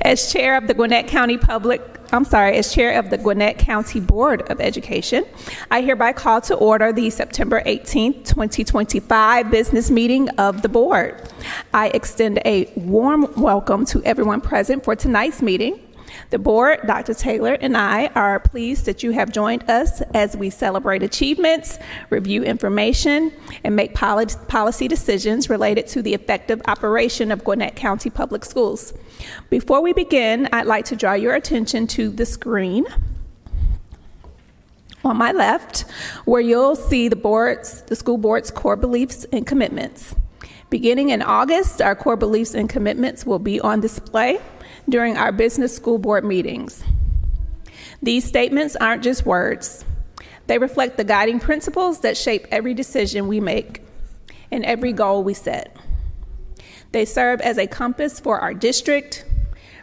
As chair of the Gwinnett County Board of Education, I hereby call to order the September 18th, 2025 business meeting of the board. I extend a warm welcome to everyone present for tonight's meeting. The board, Dr. Taylor, and I are pleased that you have joined us as we celebrate achievements, review information, and make policy decisions related to the effective operation of Gwinnett County Public Schools. Before we begin, I'd like to draw your attention to the screen on my left, where you'll see the school board's core beliefs and commitments. Beginning in August, our core beliefs and commitments will be on display during our business school board meetings. These statements aren't just words. They reflect the guiding principles that shape every decision we make and every goal we set. They serve as a compass for our district,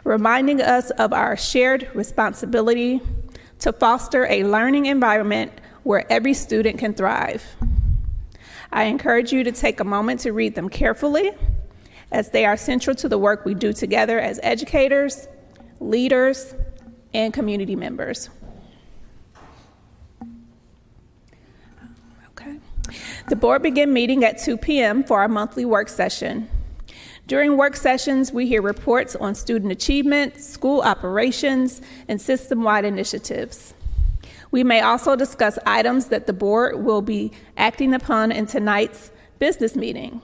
reminding us of our shared responsibility to foster a learning environment where every student can thrive. I encourage you to take a moment to read them carefully, as they are central to the work we do together as educators, leaders, and community members. Okay. The board began meeting at 2 p.m. for our monthly work session. During work sessions, we hear reports on student achievement, school operations, and system-wide initiatives. We may also discuss items that the board will be acting upon in tonight's business meeting.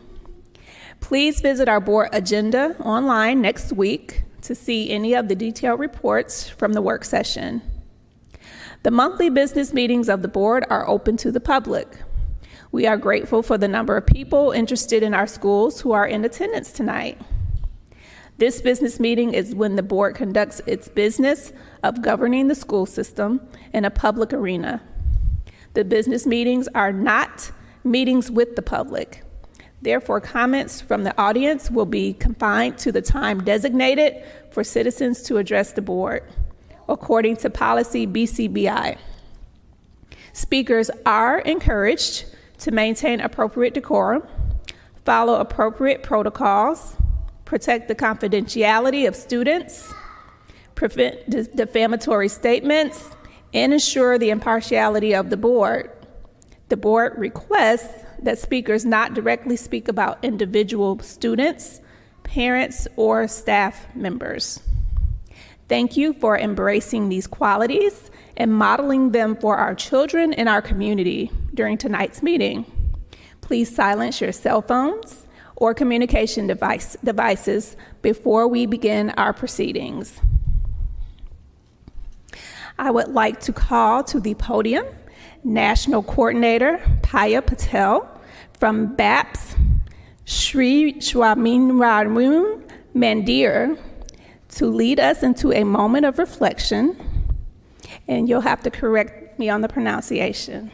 Please visit our board agenda online next week to see any of the detailed reports from the work session. The monthly business meetings of the board are open to the public. We are grateful for the number of people interested in our schools who are in attendance tonight. This business meeting is when the board conducts its business of governing the school system in a public arena. The business meetings are not meetings with the public. Therefore, comments from the audience will be confined to the time designated for citizens to address the board, according to policy BCBI. Speakers are encouraged to maintain appropriate decorum, follow appropriate protocols, protect the confidentiality of students, prevent defamatory statements, and ensure the impartiality of the board. The board requests that speakers not directly speak about individual students, parents, or staff members. Thank you for embracing these qualities and modeling them for our children and our community during tonight's meeting. Please silence your cell phones or communication devices before we begin our proceedings. I would like to call to the podium National Coordinator Paya Patel from BAPS, Sri Swaminarayan Mandir, to lead us into a moment of reflection, and you'll have to correct me on the pronunciation,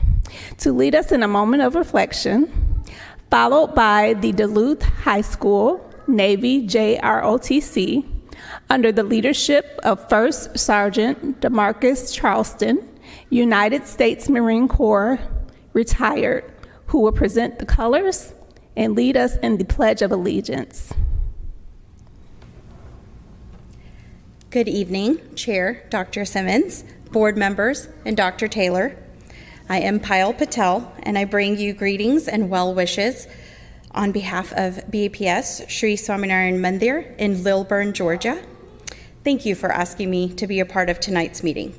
to lead us in a moment of reflection, followed by the Duluth High School Navy JROTC under the leadership of First Sergeant DeMarcus Charleston, United States Marine Corps, retired, who will present the colors and lead us in the Pledge of Allegiance. Good evening, Chair Dr. Simmons, board members, and Dr. Taylor. I am Payal Patel, and I bring you greetings and well wishes on behalf of BAPS Sri Swaminarayan Mandir in Lilburn, Georgia. Thank you for asking me to be a part of tonight's meeting.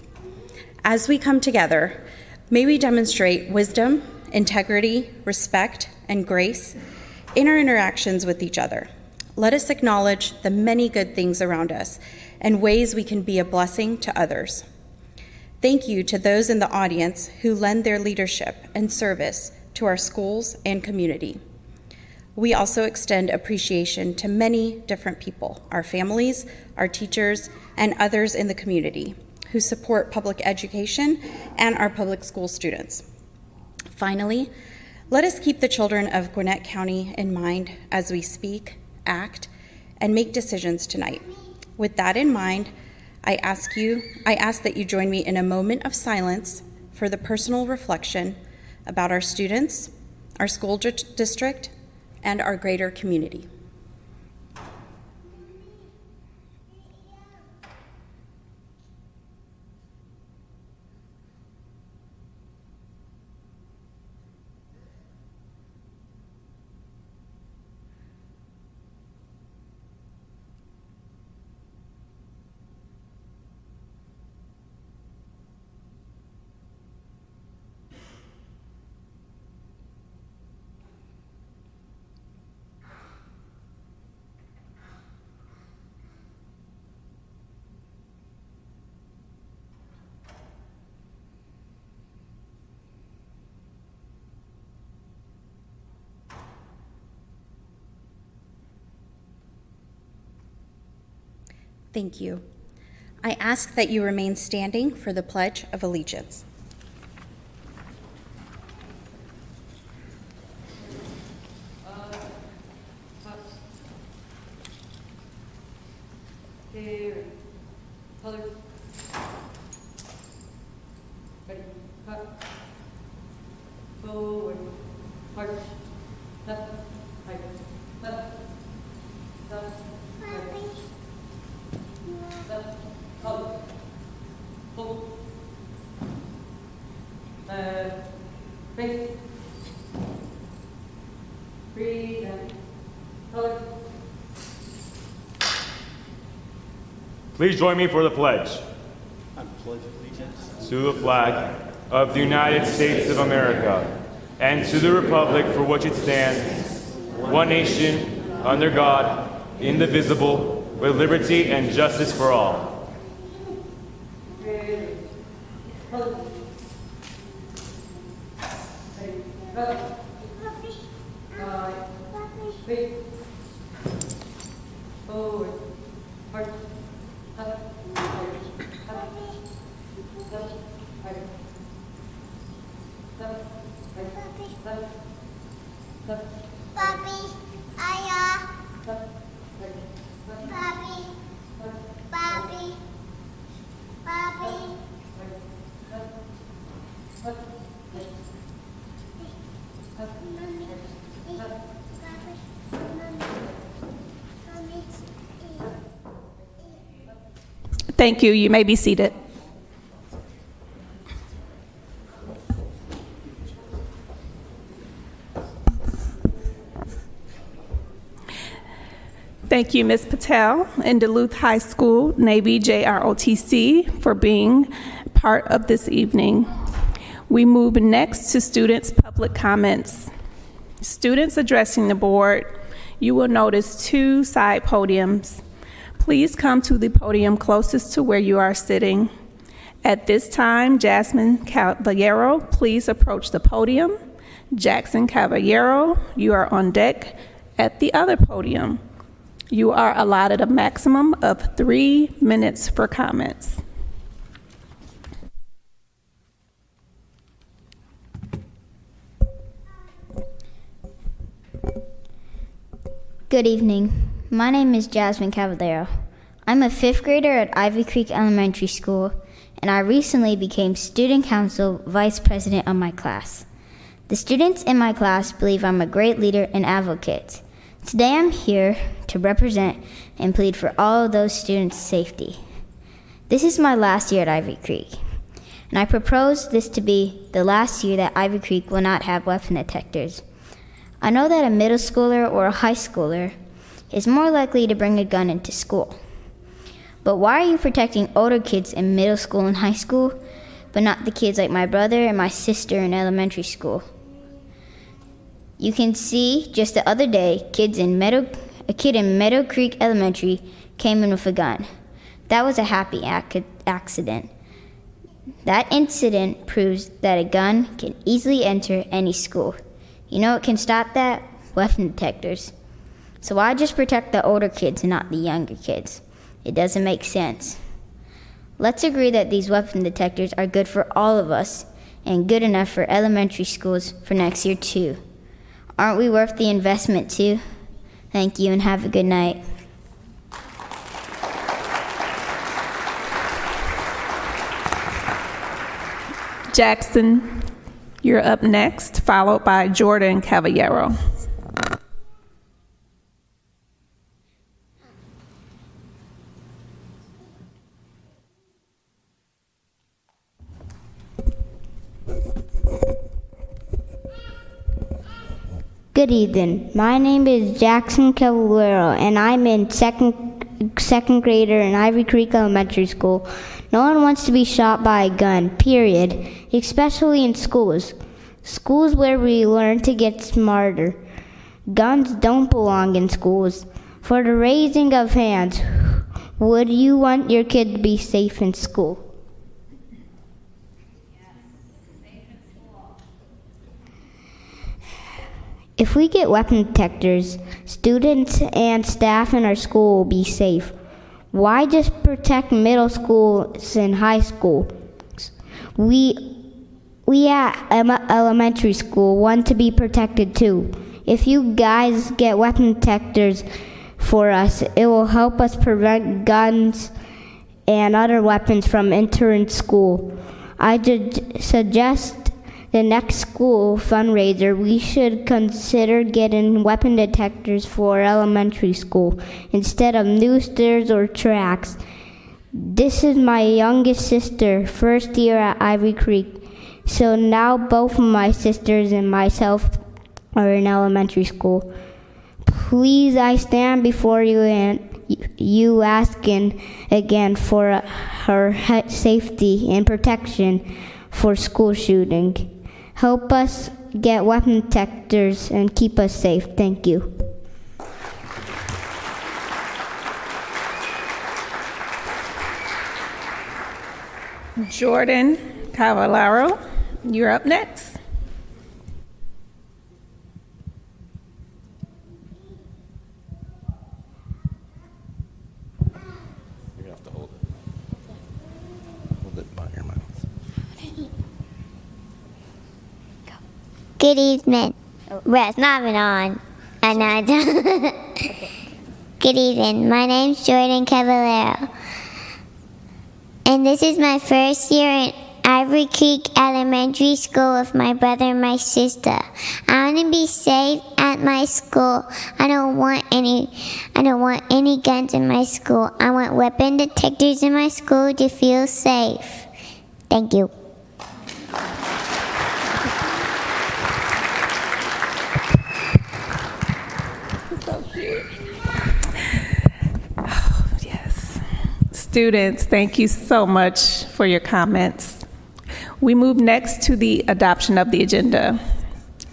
As we come together, may we demonstrate wisdom, integrity, respect, and grace in our interactions with each other. Let us acknowledge the many good things around us and ways we can be a blessing to others. Thank you to those in the audience who lend their leadership and service to our schools and community. We also extend appreciation to many different people, our families, our teachers, and others in the community who support public education and our public school students. Finally, let us keep the children of Gwinnett County in mind as we speak, act, and make decisions tonight. With that in mind, I ask that you join me in a moment of silence for the personal reflection about our students, our school district, and our greater community. Thank you. I ask that you remain standing for the Pledge of Allegiance. Forward, march, left, right, left, left, right, left, up, hold, face, breathe and color. Please join me for the pledge. I pledge allegiance To the flag of the United States of America and to the republic for which it stands, one nation, under God, indivisible, with liberty and justice for all. Forward, march, left, right, left, right, left, right, left, left, Papi, ayah, left, right, left, papi, left, papi, papi, right, left, left, right, left, mami, left. papi, mami, mami. Thank you. You may be seated. Thank you, Ms. Patel and Duluth High School Navy JROTC for being part of this evening. We move next to students' public comments. Students addressing the board, you will notice two side podiums. Please come to the podium closest to where you are sitting. At this time, Jasmine Caballero, please approach the podium. Jackson Caballero, you are on deck at the other podium. You are allotted a maximum of 3 minutes for comments. Good evening. My name is Jasmine Caballero. I'm a fifth grader at Ivy Creek Elementary School, and I recently became student council vice president of my class. The students in my class believe I'm a great leader and advocate. Today I'm here to represent and plead for all of those students' safety. This is my last year at Ivy Creek, and I propose this to be the last year that Ivy Creek will not have weapon detectors. I know that a middle schooler or a high schooler is more likely to bring a gun into school. But why are you protecting older kids in middle school and high school, but not the kids like my brother and my sister in elementary school? You can see just the other day, a kid in Meadow Creek Elementary came in with a gun. That was a happy accident. That incident proves that a gun can easily enter any school. You know what can stop that? Weapon detectors. So why just protect the older kids and not the younger kids? It doesn't make sense. Let's agree that these weapon detectors are good for all of us and good enough for elementary schools for next year too. Aren't we worth the investment too? Thank you and have a good night. Jackson, you're up next, followed by Jordan Caballero. Good evening. My name is Jackson Caballero, and I'm in second grader in Ivy Creek Elementary School. No one wants to be shot by a gun, period, especially in schools. Schools where we learn to get smarter. Guns don't belong in schools. For the raising of hands, would you want your kid to be safe in school? If we get weapon detectors, students and staff in our school will be safe. Why just protect middle schools and high school? We at elementary school want to be protected too. If you guys get weapon detectors for us, it will help us prevent guns and other weapons from entering school. I suggest the next school fundraiser, we should consider getting weapon detectors for elementary school instead of boosters or tracks. This is my youngest sister, first year at Ivy Creek. So now both of my sisters and myself are in elementary school. Please, I stand before you and you asking again for her safety and protection for school shooting. Help us get weapon detectors and keep us safe. Thank you. Jordan Cavallaro, you're up next. You're gonna have to hold it. Hold it by your mouth. Good evening. Well, it's not even on. I know. Good evening. My name's Jordan Cavallaro. And this is my first year in Ivory Creek Elementary School with my brother and my sister. I want to be safe at my school. I don't want any guns in my school. I want weapon detectors in my school to feel safe. Thank you. So cute. Oh, yes. Students, thank you so much for your comments. We move next to the adoption of the agenda.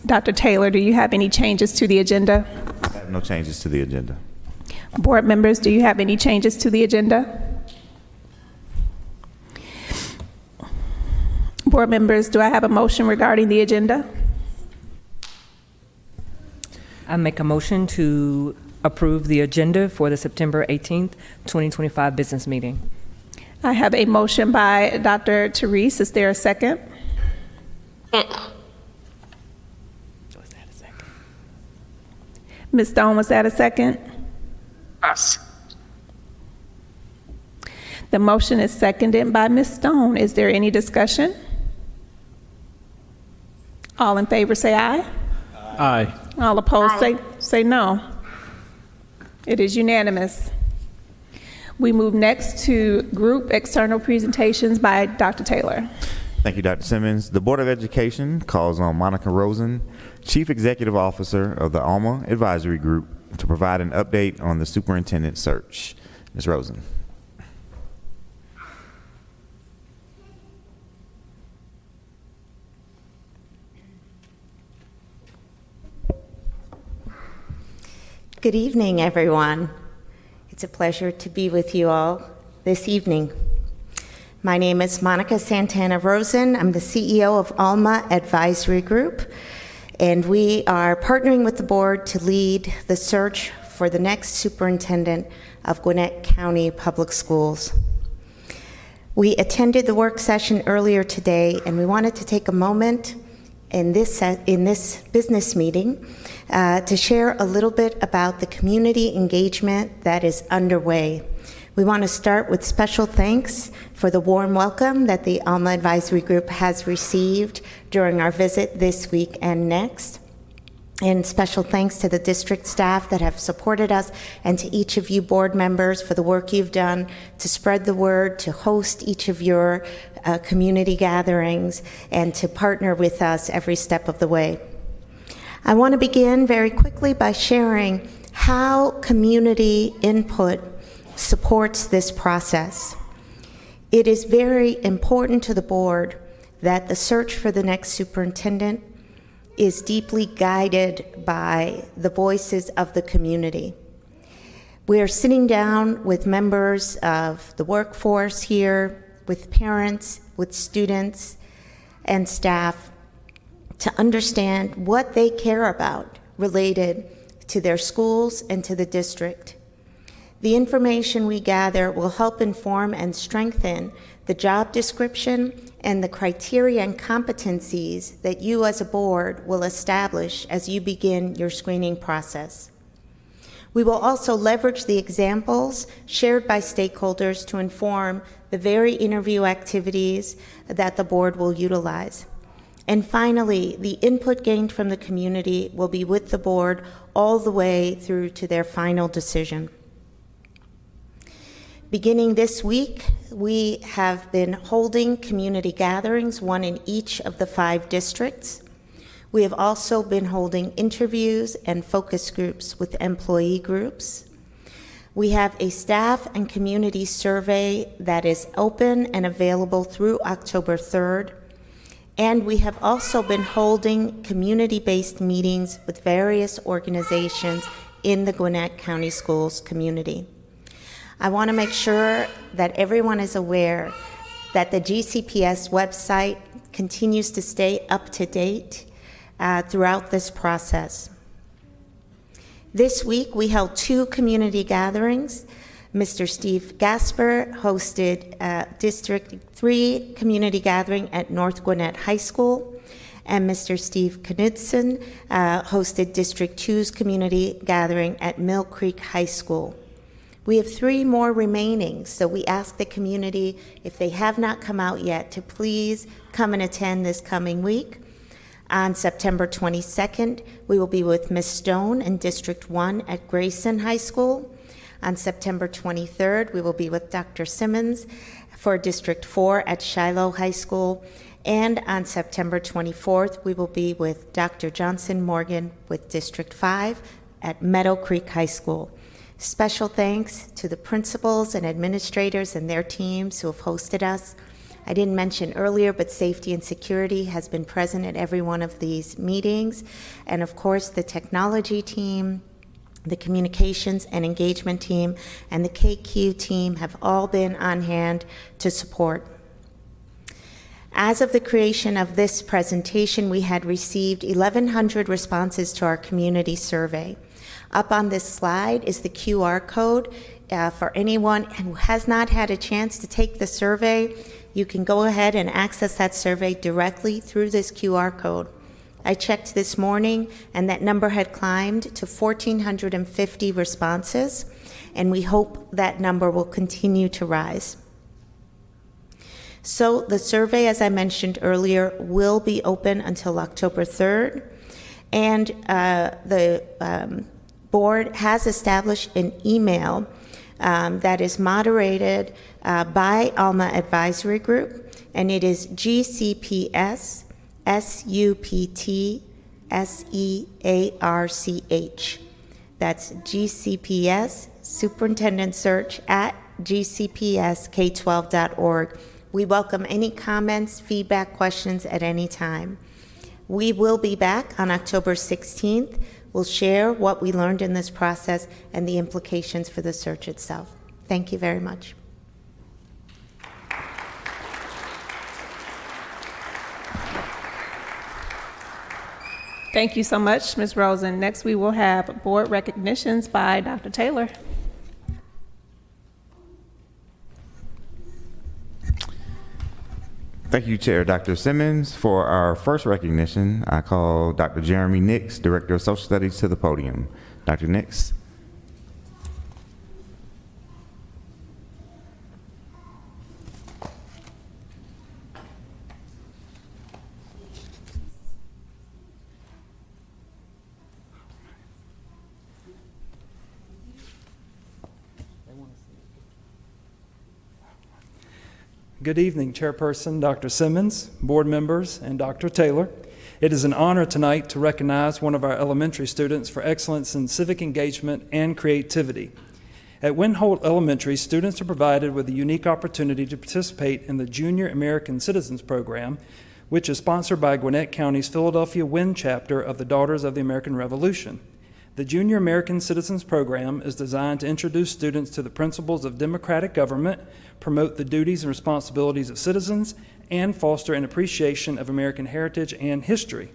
Dr. Taylor, do you have any changes to the agenda? I have no changes to the agenda. Board members, do you have any changes to the agenda? Board members, do I have a motion regarding the agenda? I make a motion to approve the agenda for the September 18th, 2025 business meeting. I have a motion by Dr. Therese. Is there a second? Ms. Stone, was that a second? Yes. The motion is seconded by Ms. Stone. Is there any discussion? All in favor say aye. Aye. All opposed say no. It is unanimous. We move next to group external presentations by Dr. Taylor. Thank you, Dr. Simmons. The Board of Education calls on Monica Rosen, Chief Executive Officer of the Alma Advisory Group, to provide an update on the superintendent search. Ms. Rosen. Good evening, everyone. It's a pleasure to be with you all this evening. My name is Monica Santana Rosen. I'm the CEO of Alma Advisory Group, and we are partnering with the board to lead the search for the next superintendent of Gwinnett County Public Schools. We attended the work session earlier today, and we wanted to take a moment in this business meeting to share a little bit about the community engagement that is underway. We want to start with special thanks for the warm welcome that the Alma Advisory Group has received during our visit this week and next. And special thanks to the district staff that have supported us, and to each of you board members for the work you've done to spread the word, to host each of your community gatherings, and to partner with us every step of the way. I want to begin very quickly by sharing how community input supports this process. It is very important to the board that the search for the next superintendent is deeply guided by the voices of the community. We are sitting down with members of the workforce here, with parents, with students, and staff to understand what they care about related to their schools and to the district. The information we gather will help inform and strengthen the job description and the criteria and competencies that you as a board will establish as you begin your screening process. We will also leverage the examples shared by stakeholders to inform the very interview activities that the board will utilize. And finally, the input gained from the community will be with the board all the way through to their final decision. Beginning this week, we have been holding community gatherings, one in each of the 5 districts. We have also been holding interviews and focus groups with employee groups. We have a staff and community survey that is open and available through October 3rd. And we have also been holding community-based meetings with various organizations in the Gwinnett County Schools community. I want to make sure that everyone is aware that the GCPS website continues to stay up to date throughout this process. This week, we held 2 community gatherings. Mr. Steve Gasper hosted District 3 community gathering at North Gwinnett High School, and Mr. Steve Knudsen hosted District 2's community gathering at Mill Creek High School. We have 3 more remaining, so we ask the community, if they have not come out yet, to please come and attend this coming week. On September 22nd, we will be with Ms. Stone in District 1 at Grayson High School. On September 23rd, we will be with Dr. Simmons for District 4 at Shiloh High School. And on September 24th, we will be with Dr. Johnson Morgan with District 5 at Meadow Creek High School. Special thanks to the principals and administrators and their teams who have hosted us. I didn't mention earlier, but safety and security has been present at every one of these meetings. And of course, the technology team, the communications and engagement team, and the KQ team have all been on hand to support. As of the creation of this presentation, we had received 1,100 responses to our community survey. Up on this slide is the QR code. For anyone who has not had a chance to take the survey, you can go ahead and access that survey directly through this QR code. I checked this morning, and that number had climbed to 1,450 responses, and we hope that number will continue to rise. So the survey, as I mentioned earlier, will be open until October 3rd, and the board has established an email that is moderated by Alma Advisory Group, and it is GCPS SUPTSEARCH. That's GCPS Superintendent Search at gcpsk12.org. We welcome any comments, feedback, questions at any time. We will be back on October 16th. We'll share what we learned in this process and the implications for the search itself. Thank you very much. Thank you so much, Ms. Rosen. Next, we will have board recognitions by Dr. Taylor. Thank you, Chair Dr. Simmons. For our first recognition, I call Dr. Jeremy Nix, Director of Social Studies, to the podium. Dr. Nix. Good evening, Chairperson Dr. Simmons, board members, and Dr. Taylor. It is an honor tonight to recognize one of our elementary students for excellence in civic engagement and creativity. At Windholt Elementary, students are provided with a unique opportunity to participate in the Junior American Citizens Program, which is sponsored by Gwinnett County's Philadelphia Wind chapter of the Daughters of the American Revolution. The Junior American Citizens Program is designed to introduce students to the principles of democratic government, promote the duties and responsibilities of citizens, and foster an appreciation of American heritage and history.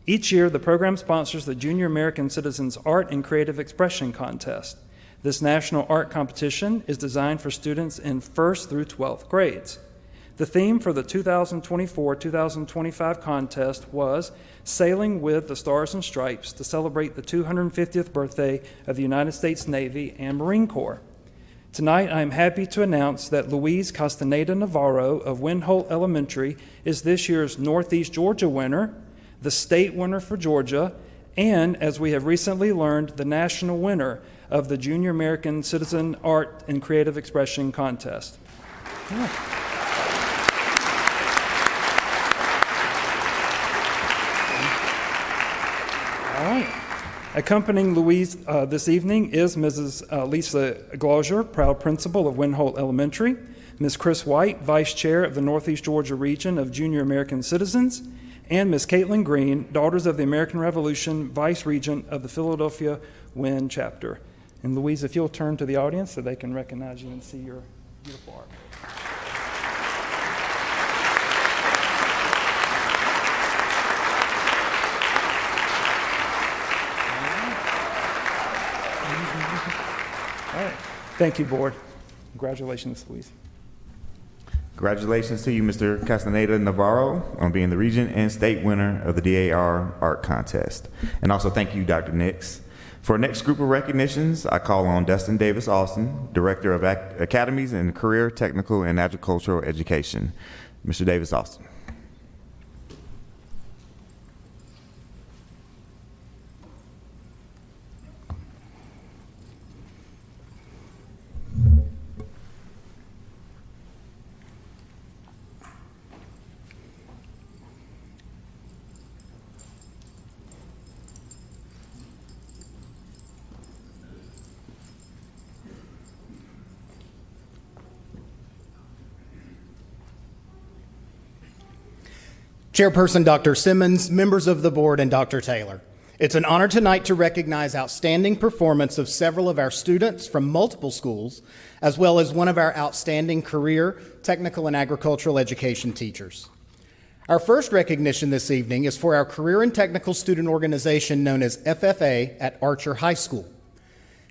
Each year, the program sponsors the Junior American Citizens Art and Creative Expression Contest. This national art competition is designed for students in 1st through 12th grades. The theme for the 2024-2025 contest was Sailing with the Stars and Stripes to celebrate the 250th birthday of the United States Navy and Marine Corps. Tonight, I am happy to announce that Louise Castaneda Navarro of Windholt Elementary is this year's Northeast Georgia winner, the state winner for Georgia, and, as we have recently learned, the national winner of the Junior American Citizen Art and Creative Expression Contest. Yeah. All right. Accompanying Louise this evening is Mrs. Lisa Glauser, proud principal of Windholt Elementary, Ms. Chris White, vice chair of the Northeast Georgia region of Junior American Citizens, and Ms. Caitlin Green, Daughters of the American Revolution, vice regent of the Philadelphia WIN chapter. And Louise, if you'll turn to the audience so they can recognize you and see your beautiful art. All right. Thank you, board. Congratulations, Louise. Congratulations to you, Mr. Castaneda Navarro, on being the region and state winner of the DAR art contest. And also thank you, Dr. Nix. For our next group of recognitions, I call on Dustin Davis Austin, Director of Academies in Career, Technical, and Agricultural Education. Mr. Davis Austin. Chairperson Dr. Simmons, members of the board, and Dr. Taylor. It's an honor tonight to recognize outstanding performance of several of our students from multiple schools, as well as one of our outstanding career, technical, and agricultural education teachers. Our first recognition this evening is for our career and technical student organization known as FFA at Archer High School.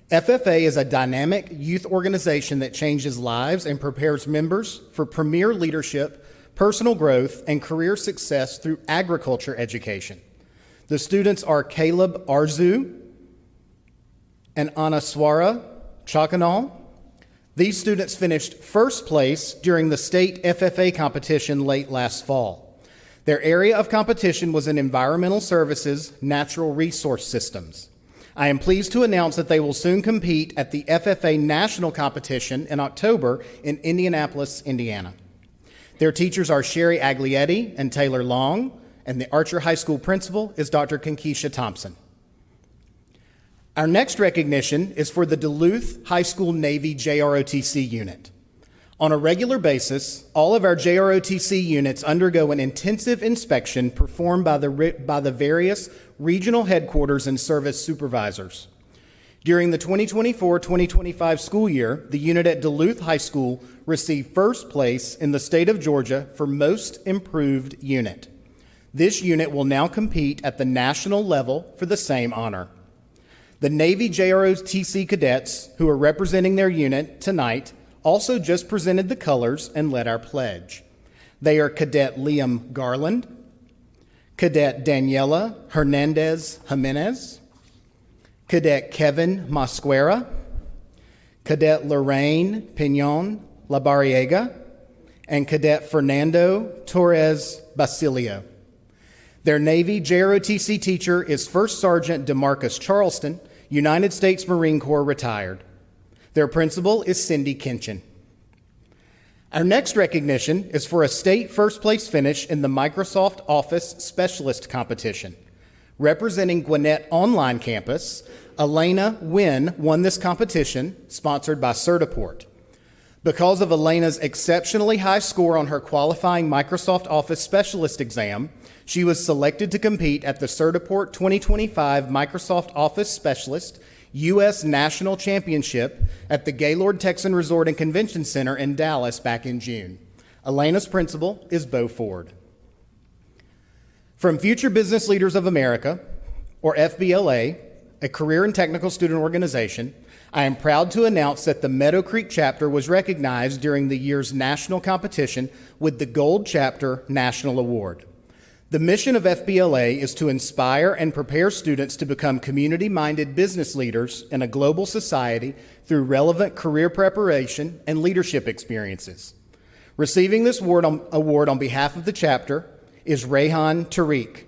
FFA is a dynamic youth organization that changes lives and prepares members for premier leadership, personal growth, and career success through agriculture education. The students are Caleb Arzu and Anaswara Chakanal. These students finished first place during the state FFA competition late last fall. Their area of competition was in environmental services, natural resource systems. I am pleased to announce that they will soon compete at the FFA national competition in October in Indianapolis, Indiana. Their teachers are Sherry Aglietti and Taylor Long, and the Archer High School principal is Dr. Kenkisha Thompson. Our next recognition is for the Duluth High School Navy JROTC unit. On a regular basis, all of our JROTC units undergo an intensive inspection performed by the various regional headquarters and service supervisors. During the 2024-2025 school year, the unit at Duluth High School received first place in the state of Georgia for Most Improved Unit. This unit will now compete at the national level for the same honor. The Navy JROTC cadets who are representing their unit tonight also just presented the colors and led our pledge. They are Cadet Liam Garland, Cadet Daniela Hernandez Jimenez, Cadet Kevin Mosquera, Cadet Lorraine Pinon Labariega, and Cadet Fernando Torres Basilio. Their Navy JROTC teacher is First Sergeant DeMarcus Charleston, United States Marine Corps retired. Their principal is Cindy Kinchin. Our next recognition is for a state first place finish in the Microsoft Office Specialist Competition. Representing Gwinnett Online Campus, Elena Wynn won this competition, sponsored by Certiport. Because of Elena's exceptionally high score on her qualifying Microsoft Office Specialist exam, she was selected to compete at the Certiport 2025 Microsoft Office Specialist U.S. National Championship at the Gaylord Texan Resort and Convention Center in Dallas back in June. Elena's principal is Bo Ford. From Future Business Leaders of America, or FBLA, a career and technical student organization, I am proud to announce that the Meadow Creek chapter was recognized during the year's national competition with the Gold Chapter National Award. The mission of FBLA is to inspire and prepare students to become community-minded business leaders in a global society through relevant career preparation and leadership experiences. Receiving this award on behalf of the chapter is Rayhan Tariq.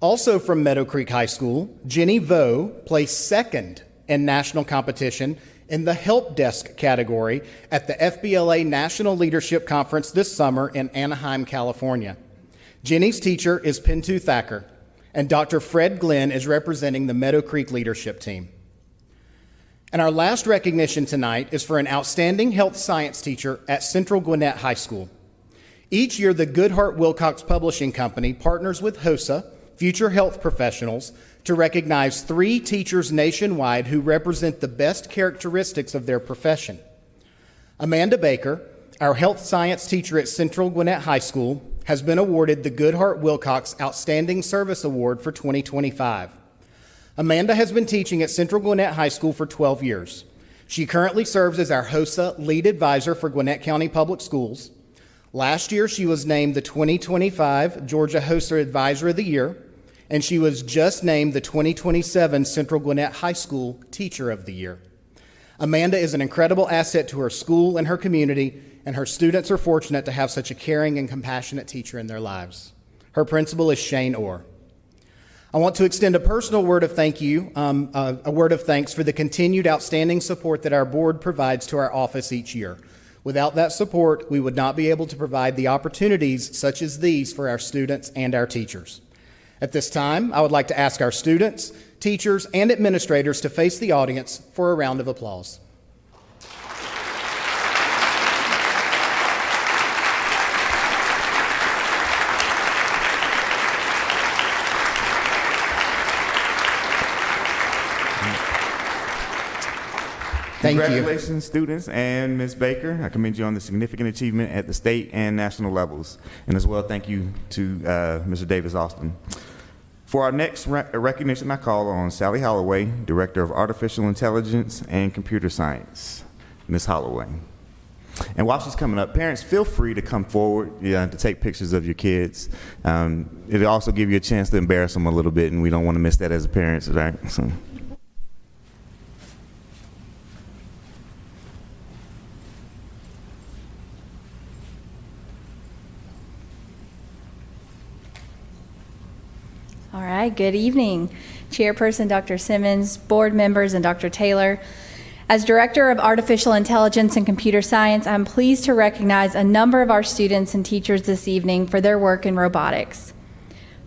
Also from Meadow Creek High School, Jenny Vo placed second in national competition in the Help Desk category at the FBLA National Leadership Conference this summer in Anaheim, California. Jenny's teacher is Pintu Thacker, and Dr. Fred Glenn is representing the Meadow Creek leadership team. And our last recognition tonight is for an outstanding health science teacher at Central Gwinnett High School. Each year, the Goodhart Wilcox Publishing Company partners with HOSA, Future Health Professionals, to recognize 3 teachers nationwide who represent the best characteristics of their profession. Amanda Baker, our health science teacher at Central Gwinnett High School, has been awarded the Goodhart Wilcox Outstanding Service Award for 2025. Amanda has been teaching at Central Gwinnett High School for 12 years. She currently serves as our HOSA lead advisor for Gwinnett County Public Schools. Last year, she was named the 2025 Georgia HOSA Advisor of the Year, and she was just named the 2027 Central Gwinnett High School Teacher of the Year. Amanda is an incredible asset to her school and her community, and her students are fortunate to have such a caring and compassionate teacher in their lives. Her principal is Shane Orr. I want to extend a personal word of thanks for the continued outstanding support that our board provides to our office each year. Without that support, we would not be able to provide the opportunities such as these for our students and our teachers. At this time, I would like to ask our students, teachers, and administrators to face the audience for a round of applause. Thank you. Congratulations, students, and Ms. Baker. I commend you on the significant achievement at the state and national levels. And as well, thank you to Mr. Davis Austin. For our next recognition, I call on Sally Holloway, Director of Artificial Intelligence and Computer Science. Ms. Holloway. And while she's coming up, parents, feel free to come forward to take pictures of your kids. It'll also give you a chance to embarrass them a little bit, and we don't want to miss that as parents, right? So. All right, good evening, Chairperson Dr. Simmons, board members, and Dr. Taylor. As Director of Artificial Intelligence and Computer Science, I'm pleased to recognize a number of our students and teachers this evening for their work in robotics.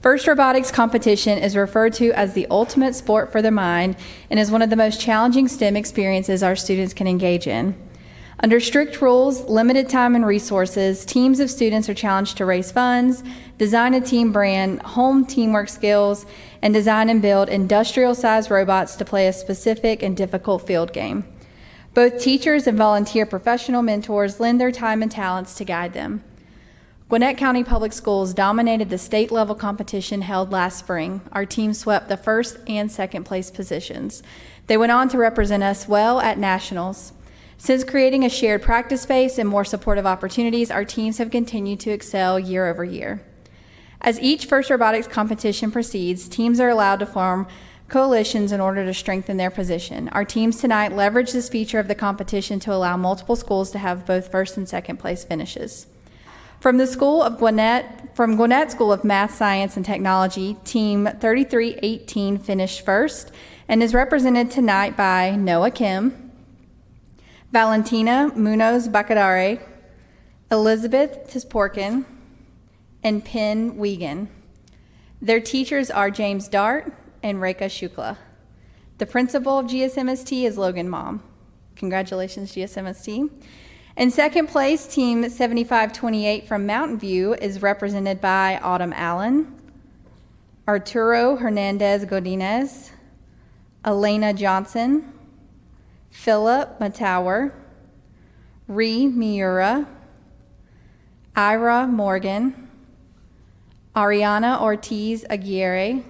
FIRST Robotics competition is referred to as the ultimate sport for the mind and is one of the most challenging STEM experiences our students can engage in. Under strict rules, limited time and resources, teams of students are challenged to raise funds, design a team brand, hone teamwork skills, and design and build industrial-sized robots to play a specific and difficult field game. Both teachers and volunteer professional mentors lend their time and talents to guide them. Gwinnett County Public Schools dominated the state-level competition held last spring. Our team swept the first and second place positions. They went on to represent us well at nationals. Since creating a shared practice space and more supportive opportunities, our teams have continued to excel year over year. As each FIRST Robotics competition proceeds, teams are allowed to form coalitions in order to strengthen their position. Our teams tonight leverage this feature of the competition to allow multiple schools to have both first and second place finishes. From Gwinnett School of Math, Science, and Technology, Team 3318 finished first and is represented tonight by Noah Kim, Valentina Munoz Bacadare, Elizabeth Tisporkin, and Penn Wiegand. Their teachers are James Dart and Rekha Shukla. The principal of GSMST is Logan Mom. Congratulations, GSMST. In second place, Team 7528 from Mountain View is represented by Autumn Allen, Arturo Hernandez Godinez, Elena Johnson, Philip Matower, Ree Miura, Ira Morgan, Ariana Ortiz Aguirre,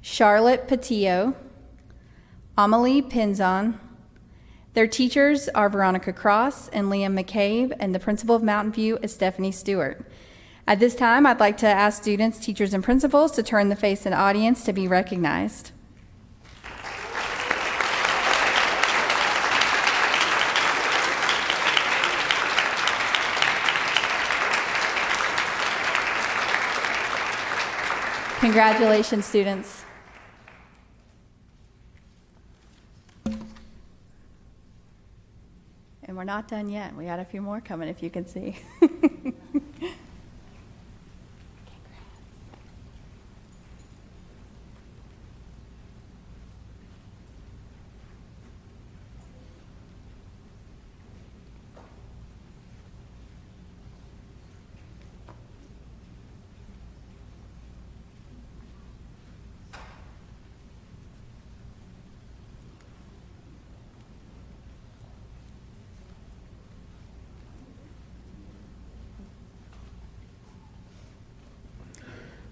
Charlotte Patillo, Amelie Pinzon. Their teachers are Veronica Cross and Liam McCabe, and the principal of Mountain View is Stephanie Stewart. At this time, I'd like to ask students, teachers, and principals to turn the face of the audience to be recognized. Congratulations, students. And we're not done yet. We got a few more coming, if you can see.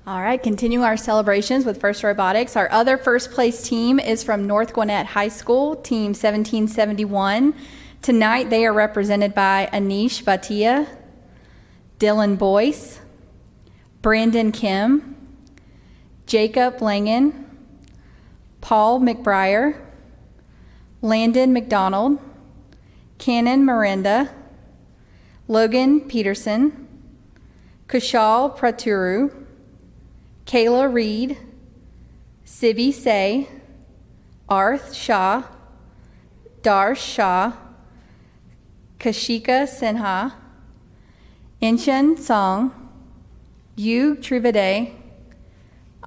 All right, continue our celebrations with First Robotics. Our other first place team is from North Gwinnett High School, Team 1771. Tonight they are represented by Anish Bhatia, Dylan Boyce, Brandon Kim, Jacob Langen, Paul McBriar, Landon McDonald, Cannon Miranda, Logan Peterson, Kushal Praturu, Kayla Reed, Sivi Say, Arth Shah, Darsh Shah, Kashika Sinha, Inchan Song, Yu Trivade,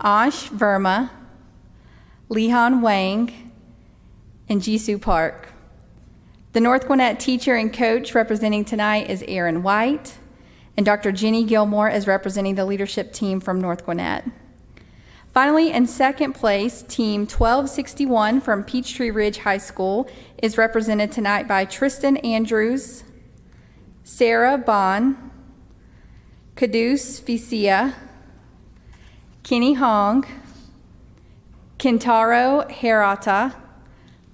Ash Verma, Lihan Wang, and Jisoo Park. The North Gwinnett teacher and coach representing tonight is Aaron White, and Dr. Jenny Gilmore is representing the leadership team from North Gwinnett. Finally, in second place, Team 1261 from Peachtree Ridge High School is represented tonight by Tristan Andrews, Sarah Bond, Kadus Vicia, Kenny Hong, Kintaro Herata,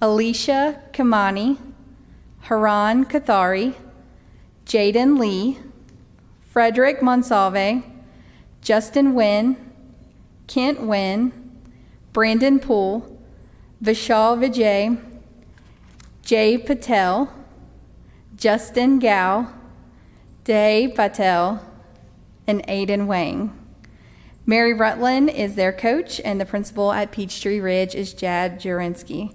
Alicia Kamani, Haran Kathari, Jaden Lee, Frederick Monsalve, Justin Wynn, Kent Wynn, Brandon Poole, Vishal Vijay, Jay Patel, Justin Gao, Day Patel, and Aiden Wang. Mary Rutland is their coach, and the principal at Peachtree Ridge is Jad Jurinsky.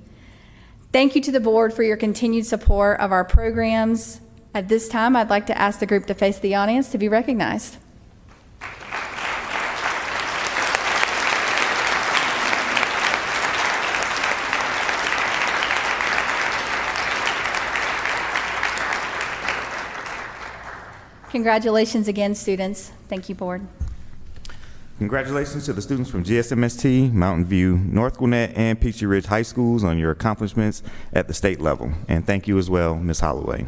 Thank you to the board for your continued support of our programs. At this time, I'd like to ask the group to face the audience to be recognized. Congratulations again, students. Thank you, board. Congratulations to the students from GSMST, Mountain View, North Gwinnett, and Peachtree Ridge High Schools on your accomplishments at the state level. And thank you as well, Ms. Holloway.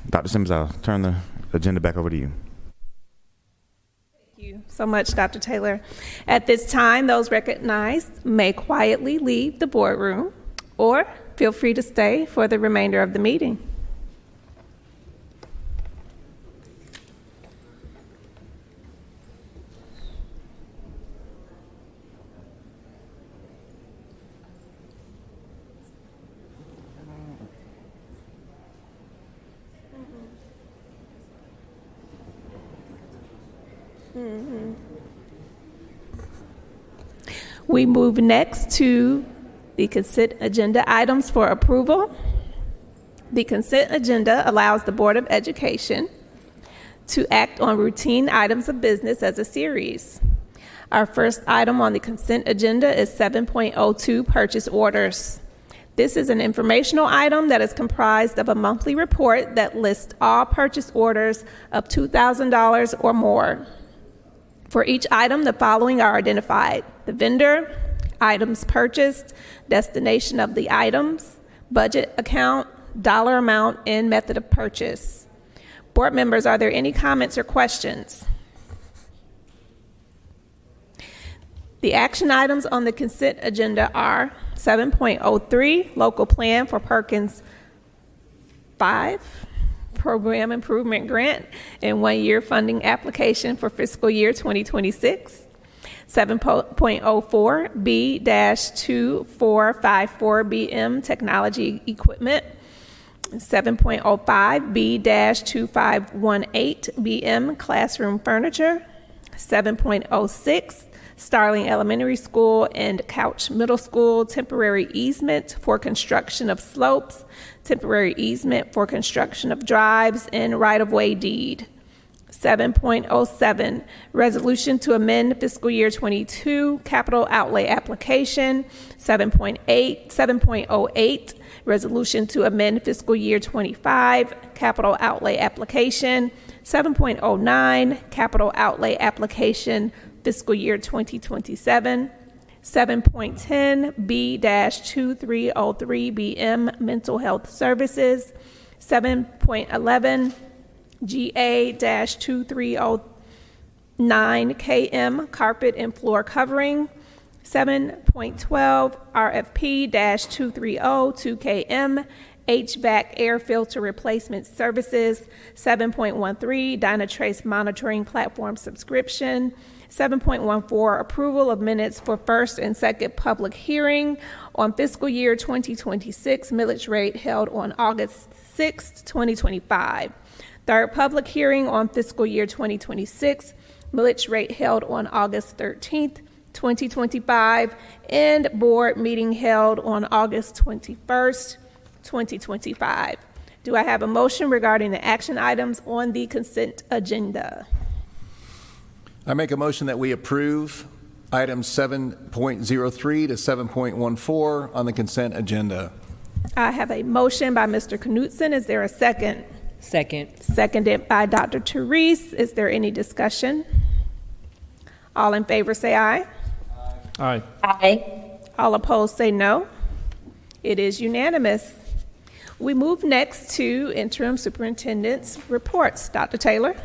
Dr. Simmons, I'll turn the agenda back over to you. Thank you so much, Dr. Taylor. At this time, those recognized may quietly leave the boardroom or feel free to stay for the remainder of the meeting. We move next to the consent agenda items for approval. The consent agenda allows the Board of Education to act on routine items of business as a series. Our first item on the consent agenda is 7.02 purchase orders. This is an informational item that is comprised of a monthly report that lists all purchase orders of $2,000 or more. For each item, the following are identified: the vendor, items purchased, destination of the items, budget account, dollar amount, and method of purchase. Board members, are there any comments or questions? The action items on the consent agenda are 7.03, local plan for Perkins 5 program improvement grant and 1-year funding application for fiscal year 2026. 7.04 B-2454BM technology equipment. 7.05 B-2518BM classroom furniture. 7.06 Starling Elementary School and Couch Middle School temporary easement for construction of slopes, temporary easement for construction of drives, and right-of-way deed. 7.07 Resolution to amend fiscal year 22 capital outlay application. 7.08 Resolution to amend fiscal year 25 capital outlay application. 7.09 capital outlay application fiscal year 2027. 7.10 B-2303BM mental health services. 7.11 GA-2309KM carpet and floor covering. 7.12 RFP-2302KM HVAC air filter replacement services. 7.13 Dynatrace monitoring platform subscription. 7.14 approval of minutes for first and second public hearing on fiscal year 2026 millage rate held on August 6, 2025. Third public hearing on fiscal year 2026 millage rate held on August 13th, 2025, and board meeting held on August 21st, 2025. Do I have a motion regarding the action items on the consent agenda? I make a motion that we approve items 7.03 to 7.14 on the consent agenda. I have a motion by Mr. Knutson. Is there a second? Second. Seconded by Dr. Therese. Is there any discussion? All in favor say aye. Aye. Aye. All opposed say no. It is unanimous. We move next to interim superintendent's reports. Dr. Taylor.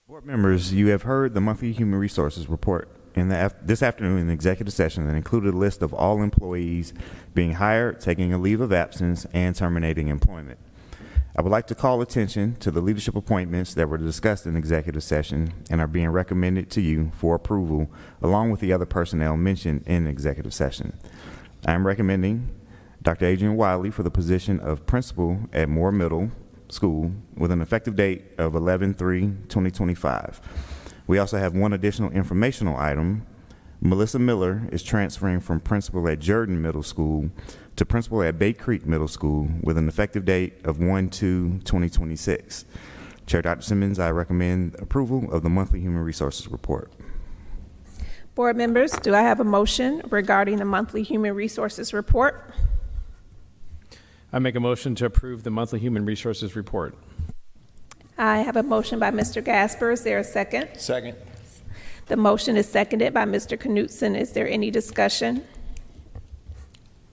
Board members, you have heard the monthly human resources report this afternoon in the executive session that included a list of all employees being hired, taking a leave of absence, and terminating employment. I would like to call attention to the leadership appointments that were discussed in executive session and are being recommended to you for approval, along with the other personnel mentioned in executive session. I am recommending Dr. Adrian Wiley for the position of principal at Moore Middle School with an effective date of 11/3/2025. We also have one additional informational item. Melissa Miller is transferring from principal at Jordan Middle School to principal at Bay Creek Middle School with an effective date of 1/2/2026. Chair Dr. Simmons, I recommend approval of the monthly human resources report. Board members, do I have a motion regarding the monthly human resources report? I make a motion to approve the monthly human resources report. I have a motion by Mr. Gasper. Is there a second? Second. The motion is seconded by Mr. Knutson. Is there any discussion?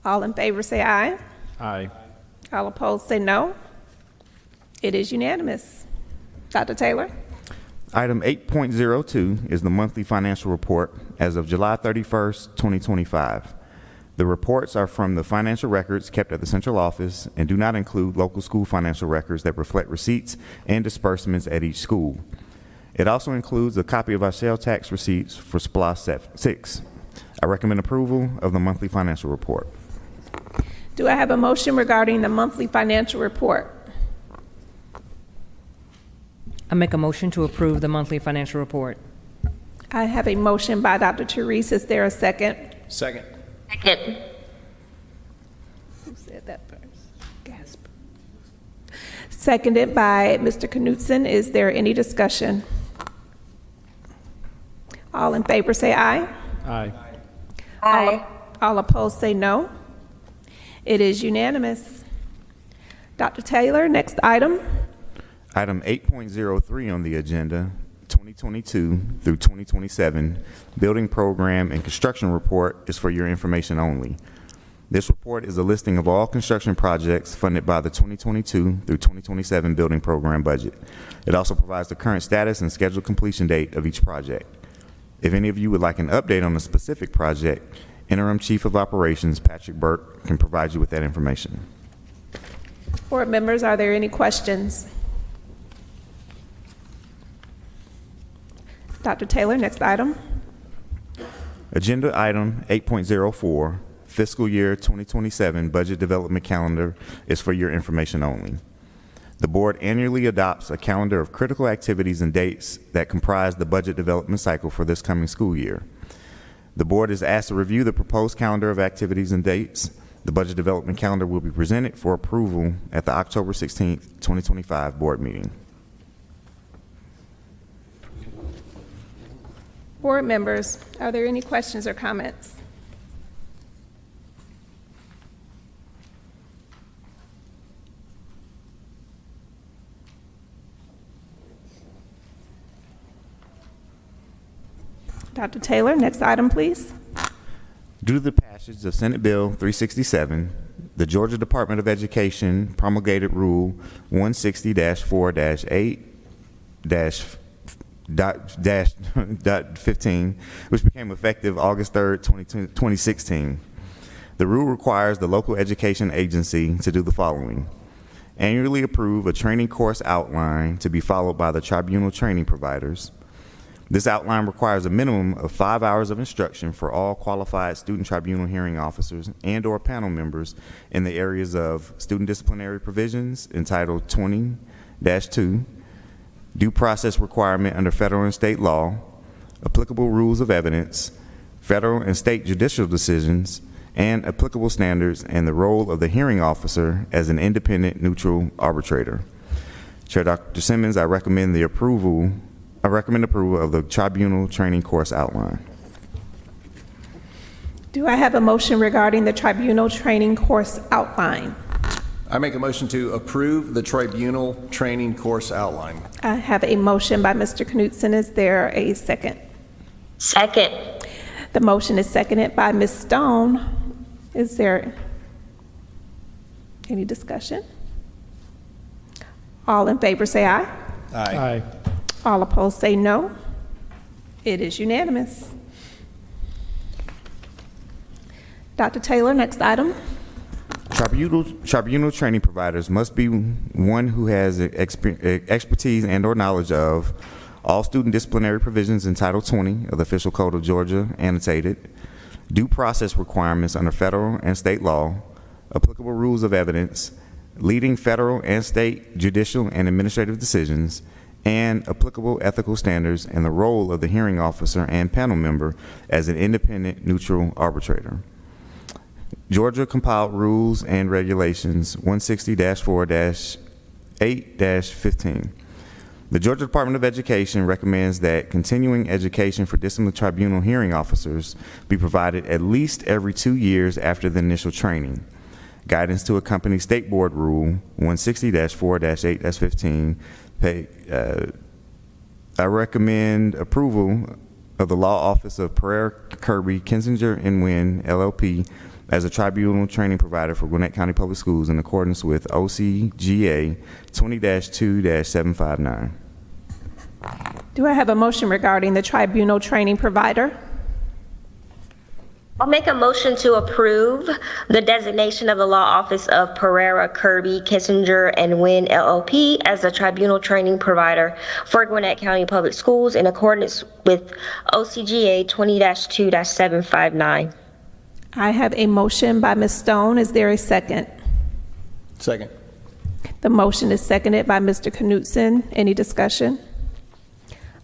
All in favor say aye. Aye. All opposed say no. It is unanimous. Dr. Taylor. Item 8.02 is the monthly financial report as of July 31st, 2025. The reports are from the financial records kept at the central office and do not include local school financial records that reflect receipts and disbursements at each school. It also includes a copy of our sales tax receipts for SPLOST 6. I recommend approval of the monthly financial report. Do I have a motion regarding the monthly financial report? I make a motion to approve the monthly financial report. I have a motion by Dr. Therese. Is there a second? Second. Second. Who said that first? Gasper. Seconded by Mr. Knutson. Is there any discussion? All in favor say aye. Aye. Aye. All opposed say no. It is unanimous. Dr. Taylor, next item. Item 8.03 on the agenda, 2022 through 2027 Building Program and Construction Report is for your information only. This report is a listing of all construction projects funded by the 2022 through 2027 Building Program budget. It also provides the current status and scheduled completion date of each project. If any of you would like an update on a specific project, Interim Chief of Operations Patrick Burke can provide you with that information. Board members, are there any questions? Dr. Taylor, next item. Agenda item 8.04, fiscal year 2027 budget development calendar is for your information only. The board annually adopts a calendar of critical activities and dates that comprise the budget development cycle for this coming school year. The board is asked to review the proposed calendar of activities and dates. The budget development calendar will be presented for approval at the October 16th, 2025 board meeting. Board members, are there any questions or comments? Dr. Taylor, next item, please. Due to the passage of Senate Bill 367, the Georgia Department of Education promulgated Rule 160-4-8-15, which became effective August 3rd, 2016. The rule requires the local education agency to do the following: annually approve a training course outline to be followed by the tribunal training providers. This outline requires a minimum of 5 hours of instruction for all qualified student tribunal hearing officers and/or panel members in the areas of student disciplinary provisions entitled 20-2, due process requirement under federal and state law, applicable rules of evidence, federal and state judicial decisions, and applicable standards, and the role of the hearing officer as an independent, neutral arbitrator. Chair Dr. Simmons, I recommend approval of the tribunal training course outline. Do I have a motion regarding the tribunal training course outline? I make a motion to approve the tribunal training course outline. I have a motion by Mr. Knutson. Is there a second? Second. The motion is seconded by Ms. Stone. Is there any discussion? All in favor say aye. Aye. All opposed say no. It is unanimous. Dr. Taylor, next item. Tribunal training providers must be one who has expertise and/or knowledge of all student disciplinary provisions in Title 20 of the Official Code of Georgia, annotated, due process requirements under federal and state law, applicable rules of evidence, leading federal and state judicial and administrative decisions, and applicable ethical standards, and the role of the hearing officer and panel member as an independent, neutral arbitrator. Georgia compiled rules and regulations 160-4-8-15. The Georgia Department of Education recommends that continuing education for disciplinary tribunal hearing officers be provided at least every 2 years after the initial training. Guidance to accompany State Board Rule 160-4-8-15. I recommend approval of the Law Office of Pereira, Kirby, Kinzinger, and Wynn, LLP, as a tribunal training provider for Gwinnett County Public Schools in accordance with OCGA 20-2-759. Do I have a motion regarding the tribunal training provider? I'll make a motion to approve the designation of the Law Office of Pereira, Kirby, Kissinger, and Wynn, LLP as a tribunal training provider for Gwinnett County Public Schools in accordance with OCGA 20-2-759. I have a motion by Ms. Stone. Is there a second? Second. The motion is seconded by Mr. Knutson. Any discussion?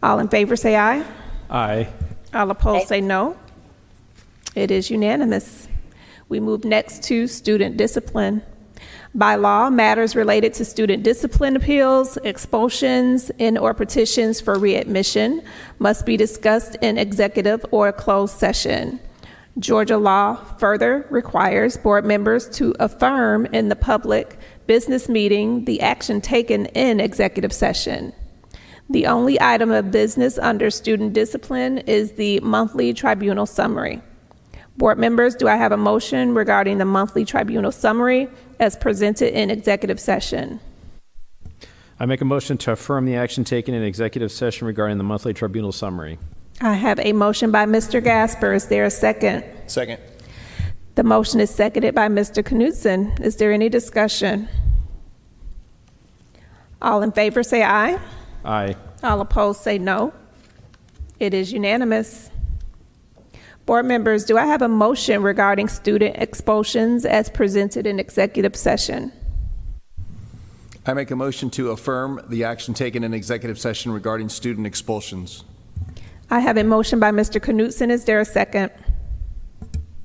All in favor say aye. Aye. All opposed say no. It is unanimous. We move next to student discipline. By law, matters related to student discipline appeals, expulsions, and/or petitions for readmission must be discussed in executive or closed session. Georgia law further requires board members to affirm in the public business meeting the action taken in executive session. The only item of business under student discipline is the monthly tribunal summary. Board members, do I have a motion regarding the monthly tribunal summary as presented in executive session? I make a motion to affirm the action taken in executive session regarding the monthly tribunal summary. I have a motion by Mr. Gasper. Is there a second? Second. The motion is seconded by Mr. Knutson. Is there any discussion? All in favor say aye. Aye. All opposed say no. It is unanimous. Board members, do I have a motion regarding student expulsions as presented in executive session? I make a motion to affirm the action taken in executive session regarding student expulsions. I have a motion by Mr. Knutson. Is there a second?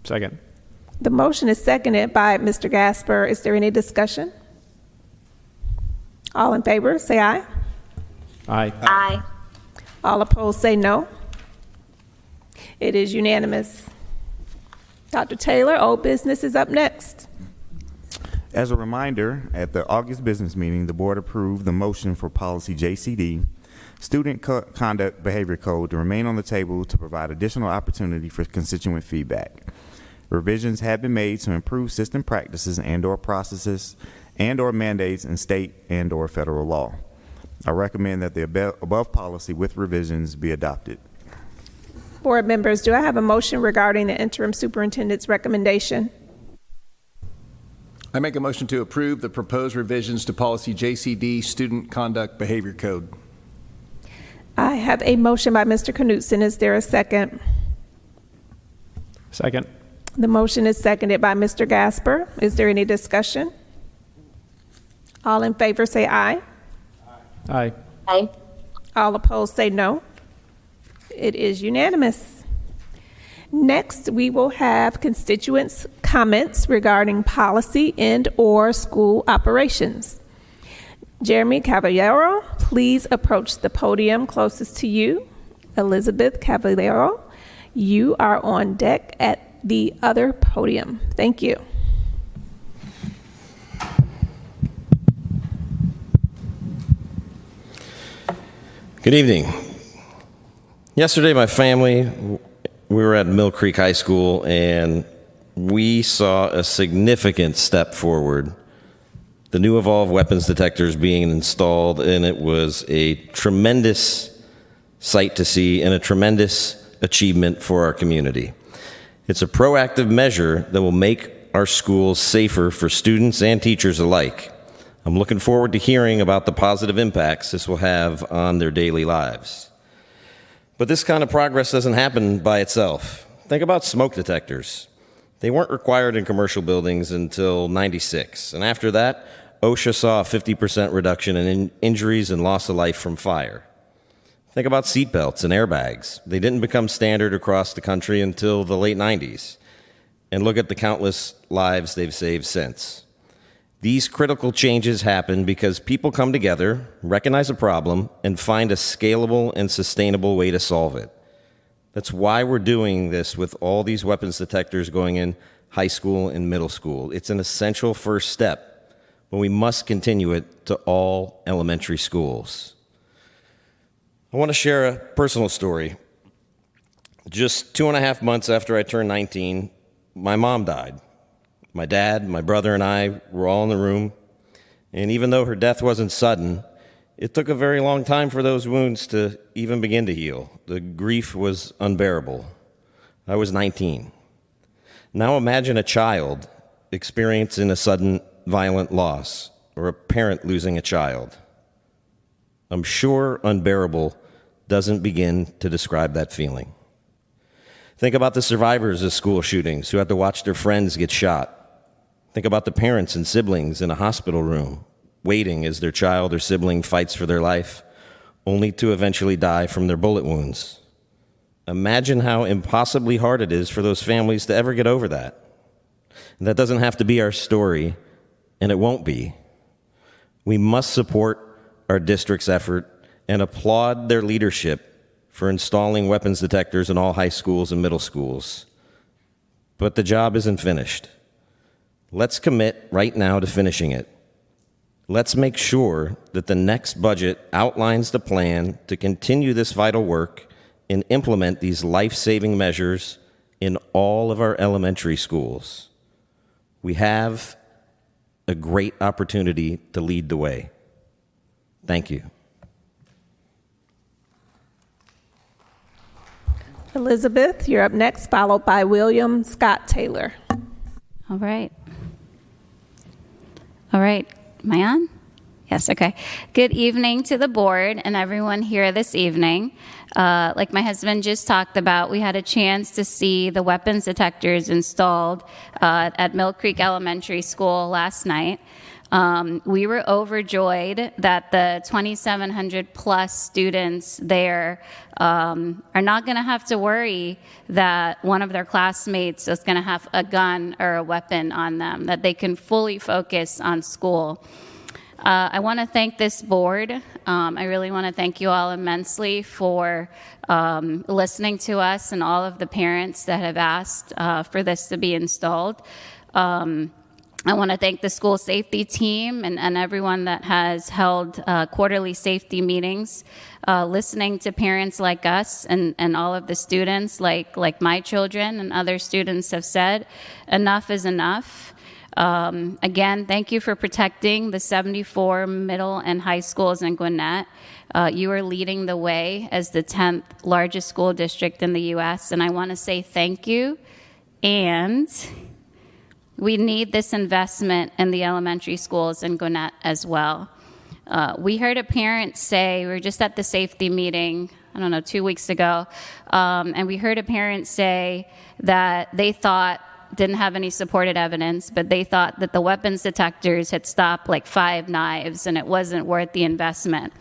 Second. The motion is seconded by Mr. Gasper. Is there any discussion? All in favor say aye. Aye. Aye. All opposed say no. It is unanimous. Dr. Taylor, old business is up next. As a reminder, at the August business meeting, the board approved the motion for policy JCD, Student Conduct Behavior Code, to remain on the table to provide additional opportunity for constituent feedback. Revisions have been made to improve system practices and/or processes and/or mandates in state and/or federal law. I recommend that the above policy with revisions be adopted. Board members, do I have a motion regarding the interim superintendent's recommendation? I make a motion to approve the proposed revisions to policy JCD, Student Conduct Behavior Code. I have a motion by Mr. Knutson. Is there a second? Second. The motion is seconded by Mr. Gasper. Is there any discussion? All in favor say aye. Aye. Aye. All opposed say no. It is unanimous. Next, we will have constituents' comments regarding policy and/or school operations. Jeremy Cavallero, please approach the podium closest to you. Elizabeth Cavallero, you are on deck at the other podium. Thank you. Good evening. Yesterday, my family, we were at Mill Creek High School, and we saw a significant step forward. The new Evolve weapons detectors being installed, and it was a tremendous sight to see and a tremendous achievement for our community. It's a proactive measure that will make our schools safer for students and teachers alike. I'm looking forward to hearing about the positive impacts this will have on their daily lives. But this kind of progress doesn't happen by itself. Think about smoke detectors. They weren't required in commercial buildings until '96, and after that, OSHA saw a 50% reduction in injuries and loss of life from fire. Think about seatbelts and airbags. They didn't become standard across the country until the late '90s, and look at the countless lives they've saved since. These critical changes happen because people come together, recognize a problem, and find a scalable and sustainable way to solve it. That's why we're doing this with all these weapons detectors going in high school and middle school. It's an essential first step, but we must continue it to all elementary schools. I want to share a personal story. Just 2.5 months after I turned 19, my mom died. My dad, my brother, and I were all in the room, and even though her death wasn't sudden, it took a very long time for those wounds to even begin to heal. The grief was unbearable. I was 19. Now imagine a child experiencing a sudden violent loss, or a parent losing a child. I'm sure unbearable doesn't begin to describe that feeling. Think about the survivors of school shootings who had to watch their friends get shot. Think about the parents and siblings in a hospital room, waiting as their child or sibling fights for their life, only to eventually die from their bullet wounds. Imagine how impossibly hard it is for those families to ever get over that. And that doesn't have to be our story, and it won't be. We must support our district's effort and applaud their leadership for installing weapons detectors in all high schools and middle schools. But the job isn't finished. Let's commit right now to finishing it. Let's make sure that the next budget outlines the plan to continue this vital work and implement these life-saving measures in all of our elementary schools. We have a great opportunity to lead the way. Thank you. Elizabeth, you're up next, followed by William Scott Taylor. All right. All right. Am I on? Yes, okay. Good evening to the board and everyone here this evening. Like my husband just talked about, we had a chance to see the weapons detectors installed at Mill Creek Elementary School last night. We were overjoyed that the 2,700 plus students there are not going to have to worry that one of their classmates is going to have a gun or a weapon on them, that they can fully focus on school. I want to thank this board. I really want to thank you all immensely for listening to us and all of the parents that have asked for this to be installed. I want to thank the school safety team and everyone that has held quarterly safety meetings, listening to parents like us and all of the students like my children and other students have said, enough is enough. Again, thank you for protecting the 74 middle and high schools in Gwinnett. You are leading the way as the 10th largest school district in the U.S., and I want to say thank you. And we need this investment in the elementary schools in Gwinnett as well. We heard a parent say, we were just at the safety meeting, 2 weeks ago, and we heard a parent say that they didn't have any supported evidence, but they thought that the weapons detectors had stopped like 5 knives and it wasn't worth the investment.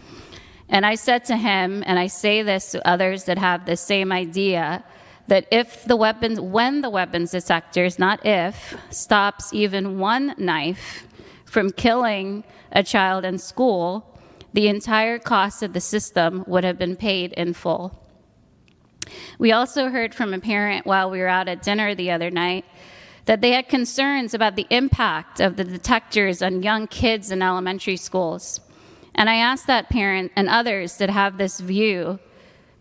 And I said to him, and I say this to others that have the same idea, that when the weapons detectors, not if, stops even 1 knife from killing a child in school, the entire cost of the system would have been paid in full. We also heard from a parent while we were out at dinner the other night that they had concerns about the impact of the detectors on young kids in elementary schools. And I asked that parent and others that have this view,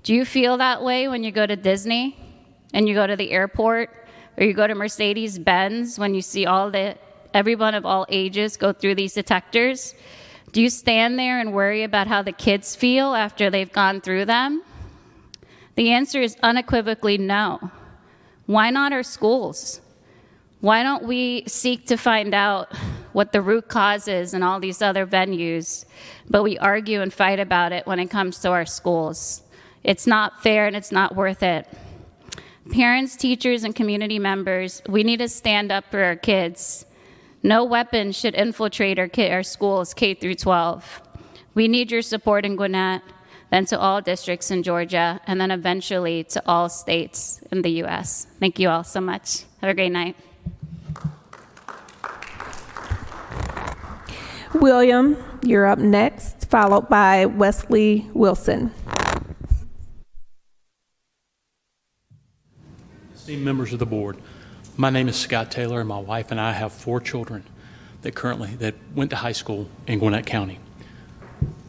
do you feel that way when you go to Disney and you go to the airport, or you go to Mercedes-Benz when you see everyone of all ages go through these detectors? Do you stand there and worry about how the kids feel after they've gone through them? The answer is unequivocally no. Why not our schools? Why don't we seek to find out what the root cause is in all these other venues, but we argue and fight about it when it comes to our schools? It's not fair and it's not worth it. Parents, teachers, and community members, we need to stand up for our kids. No weapon should infiltrate our schools K through 12. We need your support in Gwinnett, then to all districts in Georgia, and then eventually to all states in the U.S. Thank you all so much. Have a great night. William, you're up next, followed by Wesley Wilson. Esteemed members of the board, my name is Scott Taylor, and my wife and I have 4 children that went to high school in Gwinnett County.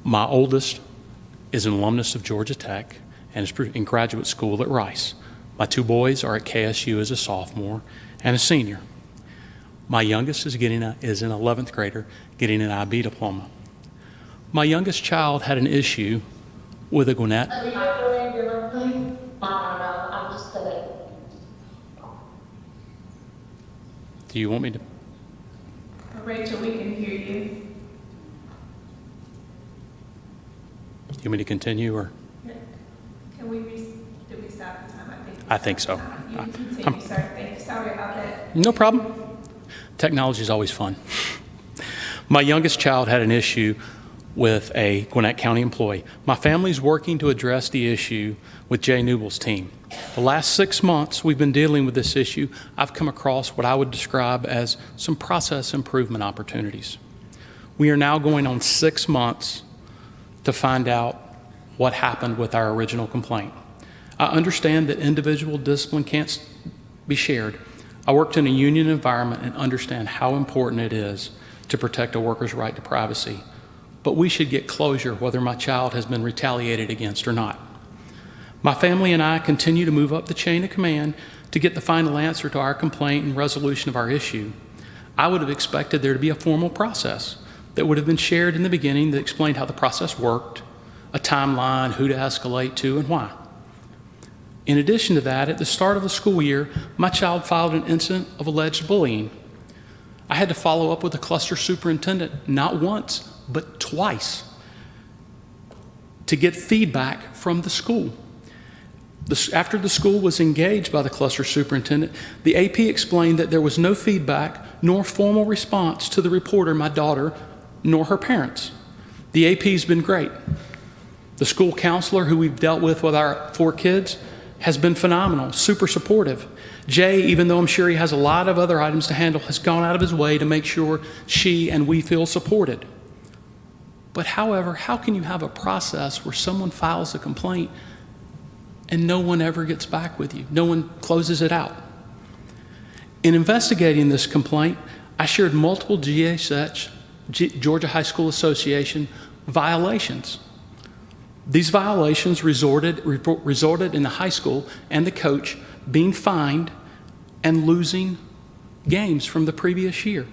My oldest is an alumnus of Georgia Tech and is in graduate school at Rice. My 2 boys are at KSU as a sophomore and a senior. My youngest is an 11th grader getting an IB diploma. My youngest child had an issue with a Gwinnett. Do you want me to? Rachel, we can hear you. Do you want me to continue or? Can we stop the time? I think so. You can continue, sir. Thank you. Sorry about that. No problem. Technology is always fun. My youngest child had an issue with a Gwinnett County employee. My family's working to address the issue with Jay Newble's team. The last 6 months we've been dealing with this issue. I've come across what I would describe as some process improvement opportunities. We are now going on 6 months to find out what happened with our original complaint. I understand that individual discipline can't be shared. I worked in a union environment and understand how important it is to protect a worker's right to privacy. But we should get closure whether my child has been retaliated against or not. My family and I continue to move up the chain of command to get the final answer to our complaint and resolution of our issue. I would have expected there to be a formal process that would have been shared in the beginning that explained how the process worked, a timeline, who to escalate to, and why. In addition to that, at the start of the school year, my child filed an incident of alleged bullying. I had to follow up with the cluster superintendent not once, but twice to get feedback from the school. After the school was engaged by the cluster superintendent, the AP explained that there was no feedback nor formal response to the reporter, my daughter, nor her parents. The AP's been great. The school counselor who we've dealt with our 4 kids has been phenomenal, super supportive. Jay, even though I'm sure he has a lot of other items to handle, has gone out of his way to make sure she and we feel supported. But however, how can you have a process where someone files a complaint and no one ever gets back with you? No one closes it out. In investigating this complaint, I shared multiple GHS, Georgia High School Association, violations. These violations resulted in the high school and the coach being fined and losing games from the previous year.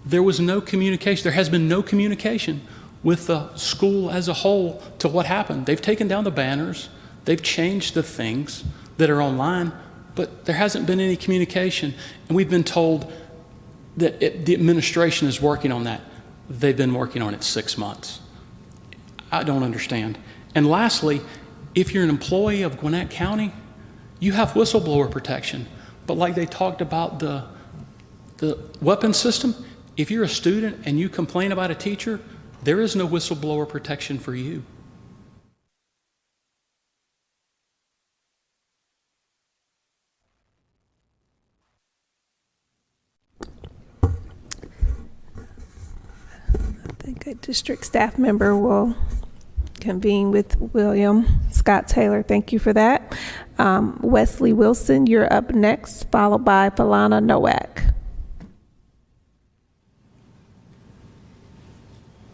There was no communication. There has been no communication with the school as a whole to what happened. They've taken down the banners. They've changed the things that are online, but there hasn't been any communication. And we've been told that the administration is working on that. They've been working on it 6 months. I don't understand. And lastly, if you're an employee of Gwinnett County, you have whistleblower protection. But like they talked about the weapons system, if you're a student and you complain about a teacher, there is no whistleblower protection for you. I think a district staff member will convene with William Scott Taylor. Thank you for that. Wesley Wilson, you're up next, followed by Falana Nowak.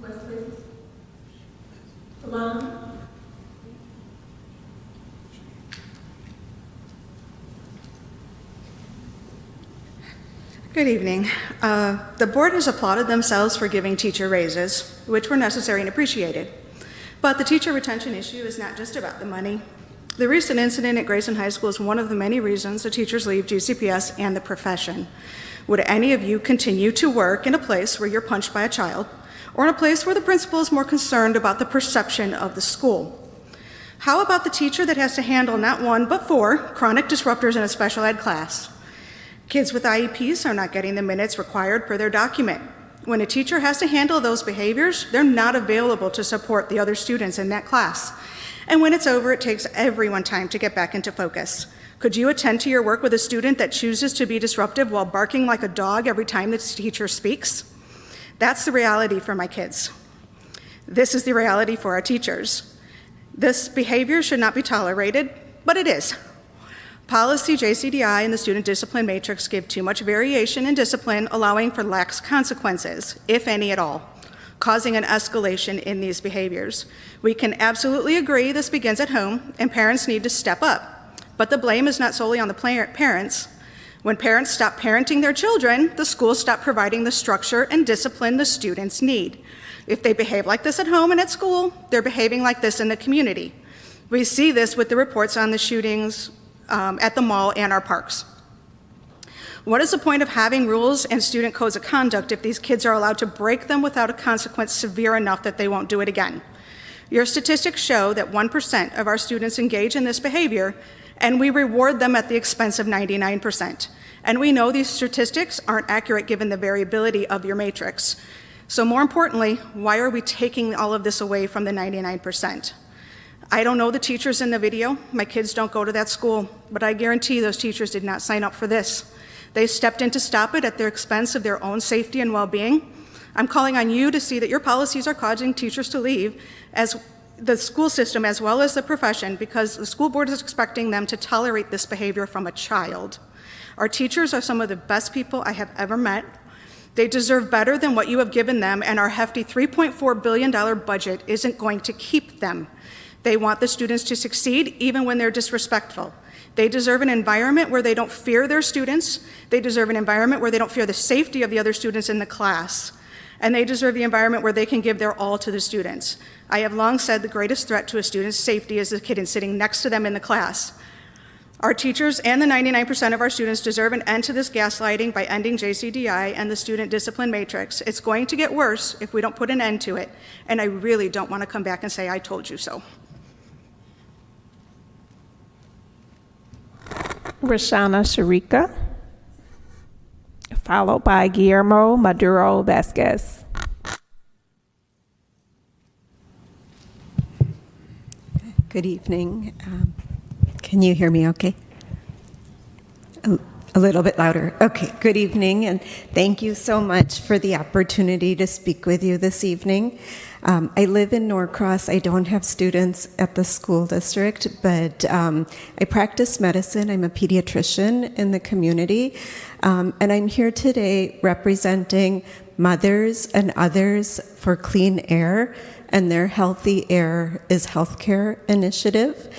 Wesley? Falana? Good evening. The board has applauded themselves for giving teacher raises, which were necessary and appreciated. But the teacher retention issue is not just about the money. The recent incident at Grayson High School is one of the many reasons that teachers leave GCPS and the profession. Would any of you continue to work in a place where you're punched by a child, or in a place where the principal is more concerned about the perception of the school? How about the teacher that has to handle not 1, but 4 chronic disruptors in a special ed class? Kids with IEPs are not getting the minutes required per their document. When a teacher has to handle those behaviors, they're not available to support the other students in that class. And when it's over, it takes everyone time to get back into focus. Could you attend to your work with a student that chooses to be disruptive while barking like a dog every time the teacher speaks? That's the reality for my kids. This is the reality for our teachers. This behavior should not be tolerated, but it is. Policy JCDI and the student discipline matrix give too much variation in discipline, allowing for lax consequences, if any at all, causing an escalation in these behaviors. We can absolutely agree this begins at home and parents need to step up, but the blame is not solely on the parents. When parents stop parenting their children, the schools stop providing the structure and discipline the students need. If they behave like this at home and at school, they're behaving like this in the community. We see this with the reports on the shootings at the mall and our parks. What is the point of having rules and student codes of conduct if these kids are allowed to break them without a consequence severe enough that they won't do it again? Your statistics show that 1% of our students engage in this behavior, and we reward them at the expense of 99%. And we know these statistics aren't accurate given the variability of your matrix. So more importantly, why are we taking all of this away from the 99%? I don't know the teachers in the video. My kids don't go to that school, but I guarantee those teachers did not sign up for this. They stepped in to stop it at the expense of their own safety and well-being. I'm calling on you to see that your policies are causing teachers to leave as the school system as well as the profession because the school board is expecting them to tolerate this behavior from a child. Our teachers are some of the best people I have ever met. They deserve better than what you have given them, and our hefty $3.4 billion budget isn't going to keep them. They want the students to succeed even when they're disrespectful. They deserve an environment where they don't fear their students. They deserve an environment where they don't fear the safety of the other students in the class. and they deserve the environment where they can give their all to the students. I have long said the greatest threat to a student's safety is the kid sitting next to them in the class. Our teachers and the 99% of our students deserve an end to this gaslighting by ending JCDI and the student discipline matrix. It's going to get worse if we don't put an end to it, and I really don't want to come back and say, I told you so. Rashana Sharika, followed by Guillermo Maduro Vasquez. Good evening. Can you hear me okay? A little bit louder. Okay, good evening, and thank you so much for the opportunity to speak with you this evening. I live in Norcross. I don't have students at the school district, but I practice medicine. I'm a pediatrician in the community, and I'm here today representing Mothers and Others for Clean Air and their Healthy Air is Healthcare initiative.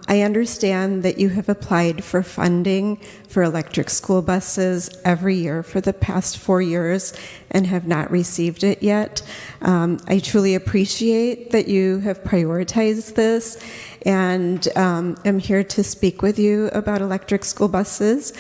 I understand that you have applied for funding for electric school buses every year for the past 4 years and have not received it yet. I truly appreciate that you have prioritized this, and am here to speak with you about electric school buses.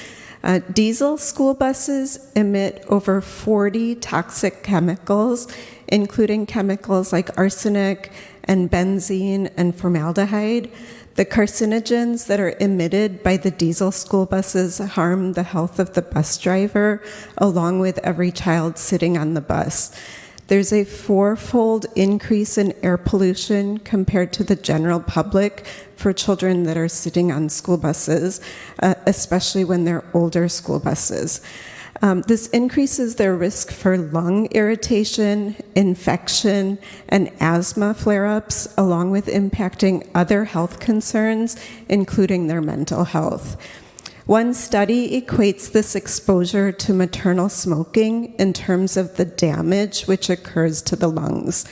Diesel school buses emit over 40 toxic chemicals, including chemicals like arsenic and benzene and formaldehyde. The carcinogens that are emitted by the diesel school buses harm the health of the bus driver, along with every child sitting on the bus. There's a 4-fold increase in air pollution compared to the general public for children that are sitting on school buses, especially when they're older school buses. This increases their risk for lung irritation, infection, and asthma flare-ups, along with impacting other health concerns, including their mental health. One study equates this exposure to maternal smoking in terms of the damage which occurs to the lungs.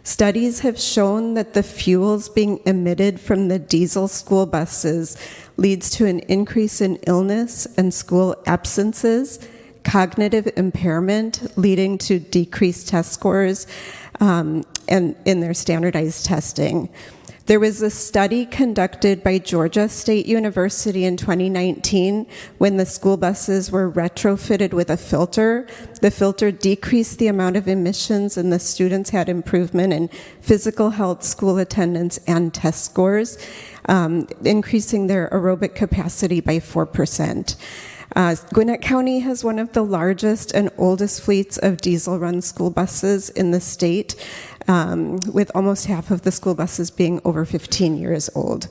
Studies have shown that the fuels being emitted from the diesel school buses leads to an increase in illness and school absences, cognitive impairment leading to decreased test scores and in their standardized testing. There was a study conducted by Georgia State University in 2019 when the school buses were retrofitted with a filter. The filter decreased the amount of emissions, and the students had improvement in physical health, school attendance, and test scores, increasing their aerobic capacity by 4%. Gwinnett County has one of the largest and oldest fleets of diesel-run school buses in the state, with almost half of the school buses being over 15 years old.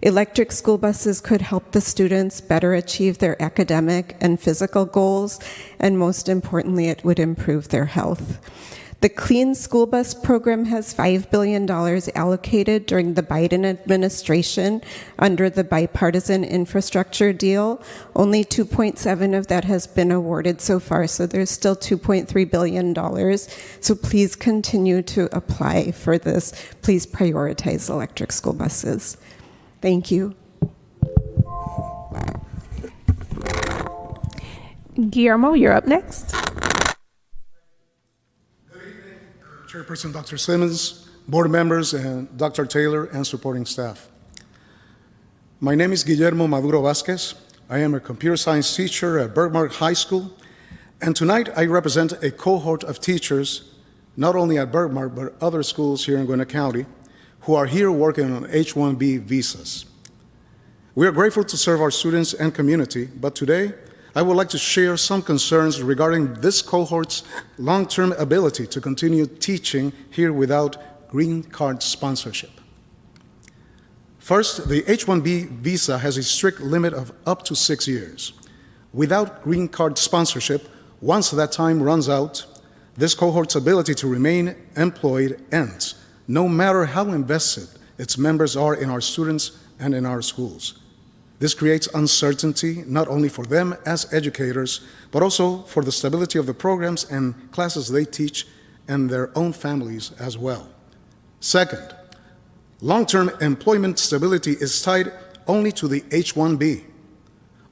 Electric school buses could help the students better achieve their academic and physical goals, and most importantly, it would improve their health. The Clean School Bus Program has $5 billion allocated during the Biden administration under the bipartisan infrastructure deal. Only 2.7 of that has been awarded so far, so there's still $2.3 billion. So please continue to apply for this. Please prioritize electric school buses. Thank you. Guillermo, you're up next. Chairperson Dr. Simmons, board members, and Dr. Taylor, and supporting staff. My name is Guillermo Maduro Vasquez. I am a computer science teacher at Bergmark High School, and tonight I represent a cohort of teachers, not only at Bergmark, but other schools here in Gwinnett County, who are here working on H-1B visas. We are grateful to serve our students and community, but today I would like to share some concerns regarding this cohort's long-term ability to continue teaching here without green card sponsorship. First, the H-1B visa has a strict limit of up to 6 years. Without green card sponsorship, once that time runs out, this cohort's ability to remain employed ends, no matter how invested its members are in our students and in our schools. This creates uncertainty not only for them as educators, but also for the stability of the programs and classes they teach and their own families as well. Second, long-term employment stability is tied only to the H-1B.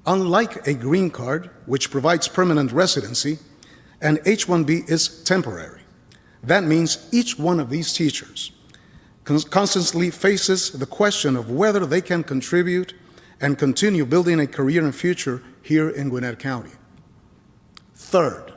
Unlike a green card, which provides permanent residency, and H-1B is temporary. That means each one of these teachers constantly faces the question of whether they can contribute and continue building a career and future here in Gwinnett County. Third,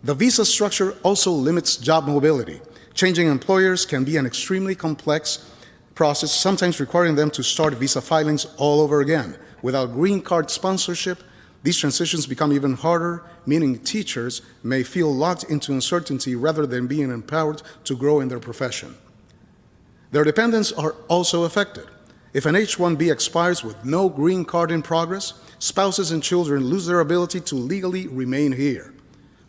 the visa structure also limits job mobility. Changing employers can be an extremely complex process, sometimes requiring them to start visa filings all over again. Without green card sponsorship, these transitions become even harder, meaning teachers may feel locked into uncertainty rather than being empowered to grow in their profession. Their dependents are also affected. If an H-1B expires with no green card in progress, spouses and children lose their ability to legally remain here.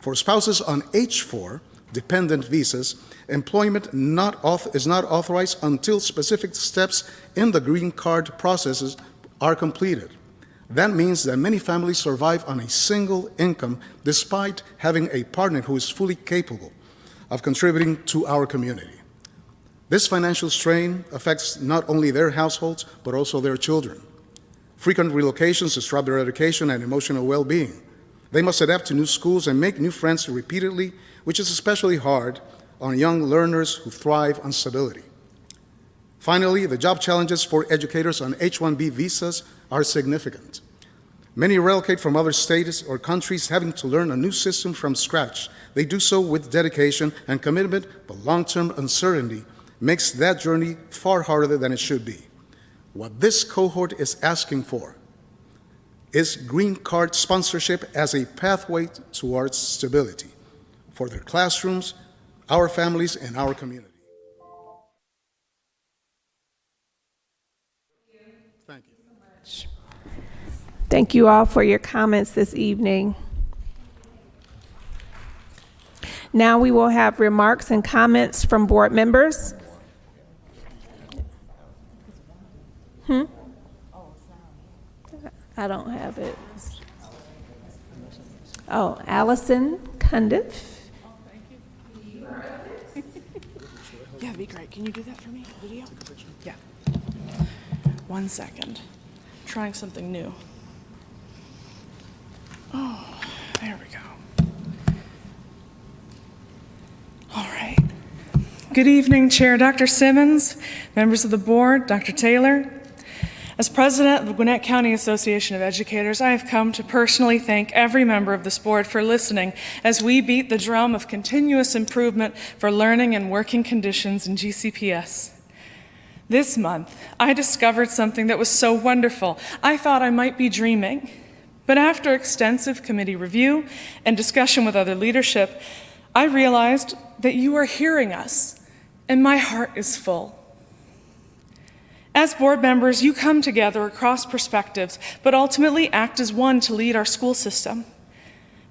For spouses on H-4 dependent visas, employment is not authorized until specific steps in the green card processes are completed. That means that many families survive on a single income despite having a partner who is fully capable of contributing to our community. This financial strain affects not only their households, but also their children. Frequent relocations disrupt their education and emotional well-being. They must adapt to new schools and make new friends repeatedly, which is especially hard on young learners who thrive on stability. Finally, the job challenges for educators on H-1B visas are significant. Many relocate from other states or countries having to learn a new system from scratch. They do so with dedication and commitment, but long-term uncertainty makes that journey far harder than it should be. What this cohort is asking for is green card sponsorship as a pathway towards stability for their classrooms, our families, and our community. Thank you. Thank you all for your comments this evening. Now we will have remarks and comments from board members. I don't have it. Oh, Allison Cundiff. Yeah, that'd be great. Can you do that for me? Video? Yeah. 1 second. Trying something new. Oh, there we go. All right. Good evening, Chair Dr. Simmons, members of the board, Dr. Taylor. As president of the Gwinnett County Association of Educators, I have come to personally thank every member of this board for listening as we beat the drum of continuous improvement for learning and working conditions in GCPS. This month, I discovered something that was so wonderful, I thought I might be dreaming. But after extensive committee review and discussion with other leadership, I realized that you are hearing us, and my heart is full. As board members, you come together across perspectives, but ultimately act as one to lead our school system.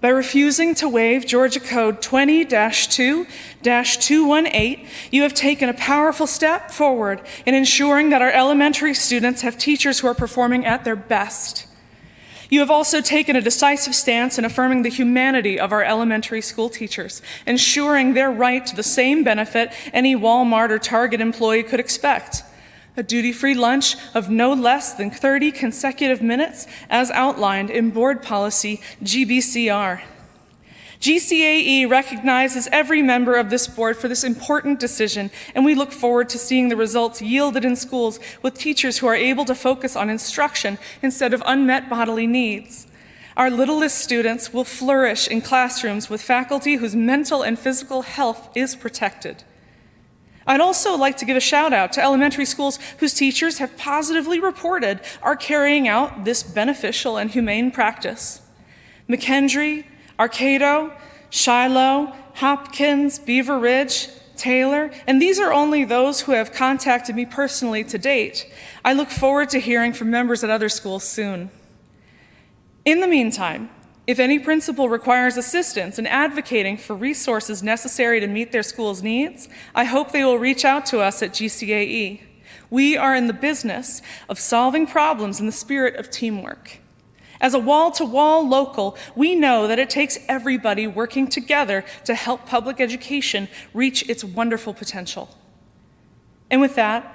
By refusing to waive Georgia Code 20-2-218, you have taken a powerful step forward in ensuring that our elementary students have teachers who are performing at their best. You have also taken a decisive stance in affirming the humanity of our elementary school teachers, ensuring their right to the same benefit any Walmart or Target employee could expect. A duty-free lunch of no less than 30 consecutive minutes as outlined in Board Policy GBCR. GCAE recognizes every member of this board for this important decision, and we look forward to seeing the results yielded in schools with teachers who are able to focus on instruction instead of unmet bodily needs. Our littlest students will flourish in classrooms with faculty whose mental and physical health is protected. I'd also like to give a shout out to elementary schools whose teachers have positively reported are carrying out this beneficial and humane practice. McKendree, Arcado, Shiloh, Hopkins, Beaver Ridge, Taylor, and these are only those who have contacted me personally to date. I look forward to hearing from members at other schools soon. In the meantime, if any principal requires assistance in advocating for resources necessary to meet their school's needs, I hope they will reach out to us at GCAE. We are in the business of solving problems in the spirit of teamwork. As a wall-to-wall local, we know that it takes everybody working together to help public education reach its wonderful potential. And with that,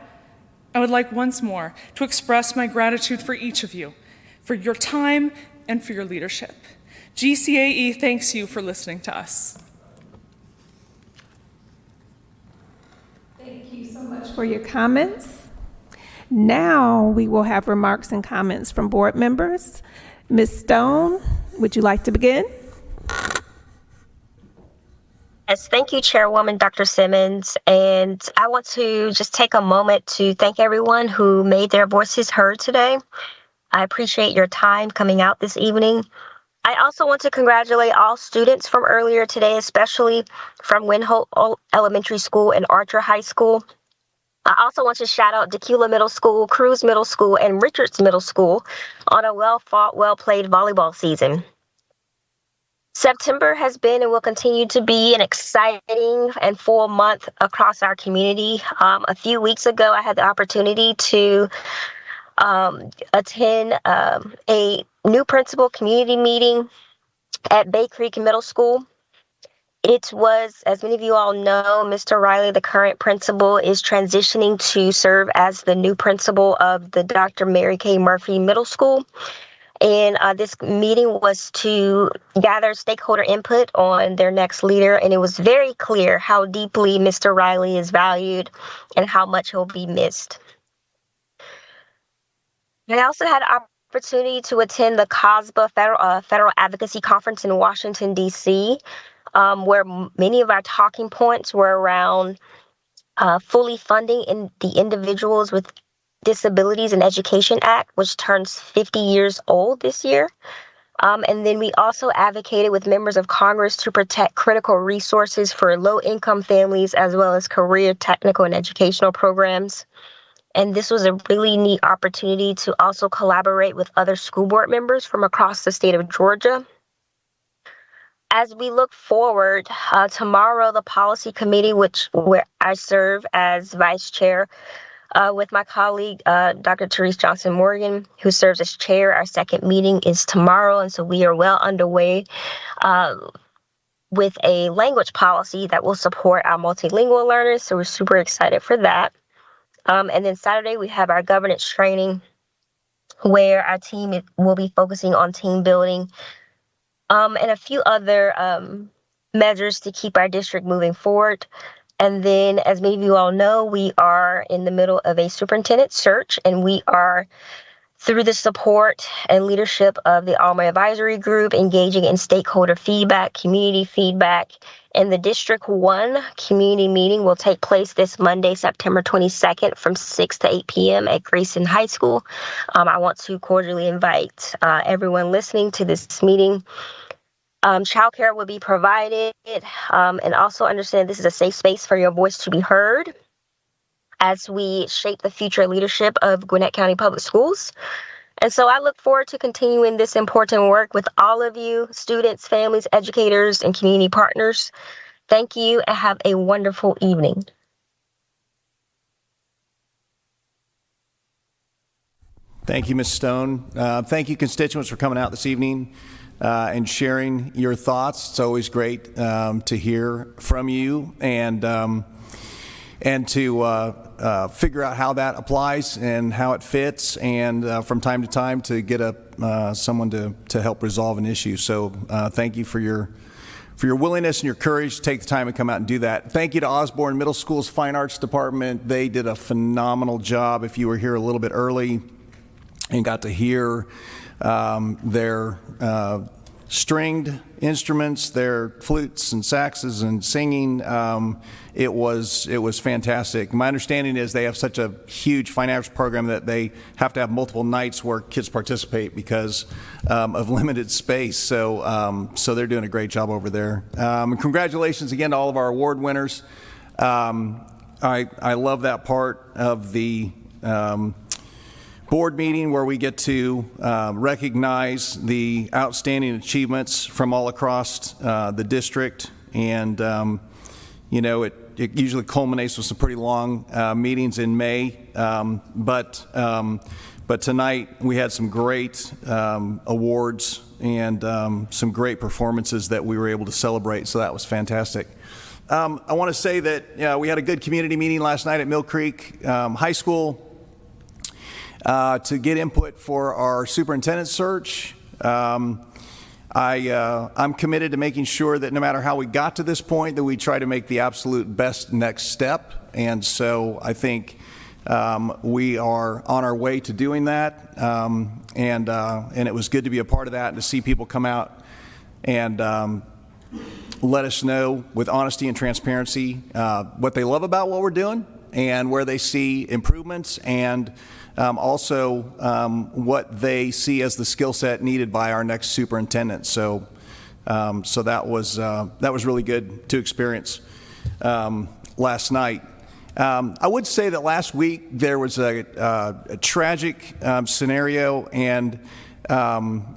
I would like once more to express my gratitude for each of you, for your time and for your leadership. GCAE thanks you for listening to us. Thank you so much for your comments. Now we will have remarks and comments from board members. Ms. Stone, would you like to begin? Yes, thank you, Chairwoman Dr. Simmons. And I want to just take a moment to thank everyone who made their voices heard today. I appreciate your time coming out this evening. I also want to congratulate all students from earlier today, especially from Windhoek Elementary School and Archer High School. I also want to shout out Dequila Middle School, Cruz Middle School, and Richards Middle School on a well-fought, well-played volleyball season. September has been and will continue to be an exciting and full month across our community. A few weeks ago, I had the opportunity to attend a new principal community meeting at Bay Creek Middle School. It was, as many of you all know, Mr. Riley, the current principal, is transitioning to serve as the new principal of the Dr. Mary K. Murphy Middle School. And this meeting was to gather stakeholder input on their next leader. And it was very clear how deeply Mr. Riley is valued and how much he'll be missed. I also had an opportunity to attend the COSBA Federal Advocacy Conference in Washington, D.C., where many of our talking points were around fully funding the Individuals with Disabilities in Education Act, which turns 50 years old this year. And then we also advocated with members of Congress to protect critical resources for low-income families, as well as career, technical, and educational programs. And this was a really neat opportunity to also collaborate with other school board members from across the state of Georgia. As we look forward, tomorrow the policy committee, where I serve as vice chair, with my colleague, Dr. Therese Johnson Morgan, who serves as chair, our second meeting is tomorrow. And so we are well underway with a language policy that will support our multilingual learners. So we're super excited for that. And then Saturday, we have our governance training, where our team will be focusing on team building and a few other measures to keep our district moving forward. And then, as many of you all know, we are in the middle of a superintendent search, and we are, through the support and leadership of the Alma Advisory Group, engaging in stakeholder feedback, community feedback. And the District 1 community meeting will take place this Monday, September 22nd from 6 to 8 p.m. at Grayson High School. I want to cordially invite everyone listening to this meeting. Childcare will be provided, and also understand this is a safe space for your voice to be heard as we shape the future leadership of Gwinnett County Public Schools. And so I look forward to continuing this important work with all of you, students, families, educators, and community partners. Thank you, and have a wonderful evening. Thank you, Ms. Stone. Thank you, constituents, for coming out this evening and sharing your thoughts. It's always great to hear from you and to figure out how that applies and how it fits, and from time to time to get someone to help resolve an issue. So thank you for your willingness and your courage to take the time and come out and do that. Thank you to Osborne Middle School's Fine Arts Department. They did a phenomenal job. If you were here a little bit early and got to hear their stringed instruments, their flutes and saxes and singing, it was fantastic. My understanding is they have such a huge fine arts program that they have to have multiple nights where kids participate because of limited space. So they're doing a great job over there. Congratulations again to all of our award winners. I love that part of the board meeting where we get to recognize the outstanding achievements from all across the district. And, it usually culminates with some pretty long meetings in May. But tonight we had some great awards and some great performances that we were able to celebrate. So that was fantastic. I want to say that we had a good community meeting last night at Mill Creek High School to get input for our superintendent search. I'm committed to making sure that no matter how we got to this point, that we try to make the absolute best next step. And so I think we are on our way to doing that. And it was good to be a part of that and to see people come out and let us know with honesty and transparency what they love about what we're doing and where they see improvements, and also what they see as the skill set needed by our next superintendent. So that was really good to experience last night. I would say that last week there was a tragic scenario, and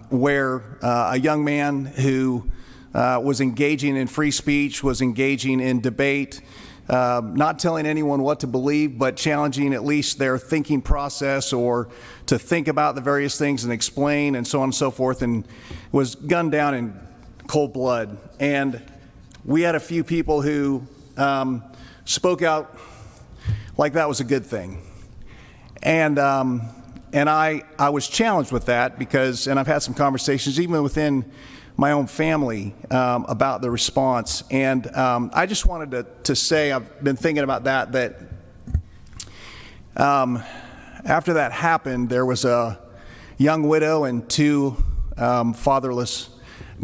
where a young man who was engaging in free speech, was engaging in debate, not telling anyone what to believe, but challenging at least their thinking process, or to think about the various things and explain, and so on and so forth, and was gunned down in cold blood. And we had a few people who spoke out like that was a good thing. And I was challenged with that because, and I've had some conversations even within my own family about the response. And I just wanted to say, I've been thinking about that after that happened, there was a young widow and two fatherless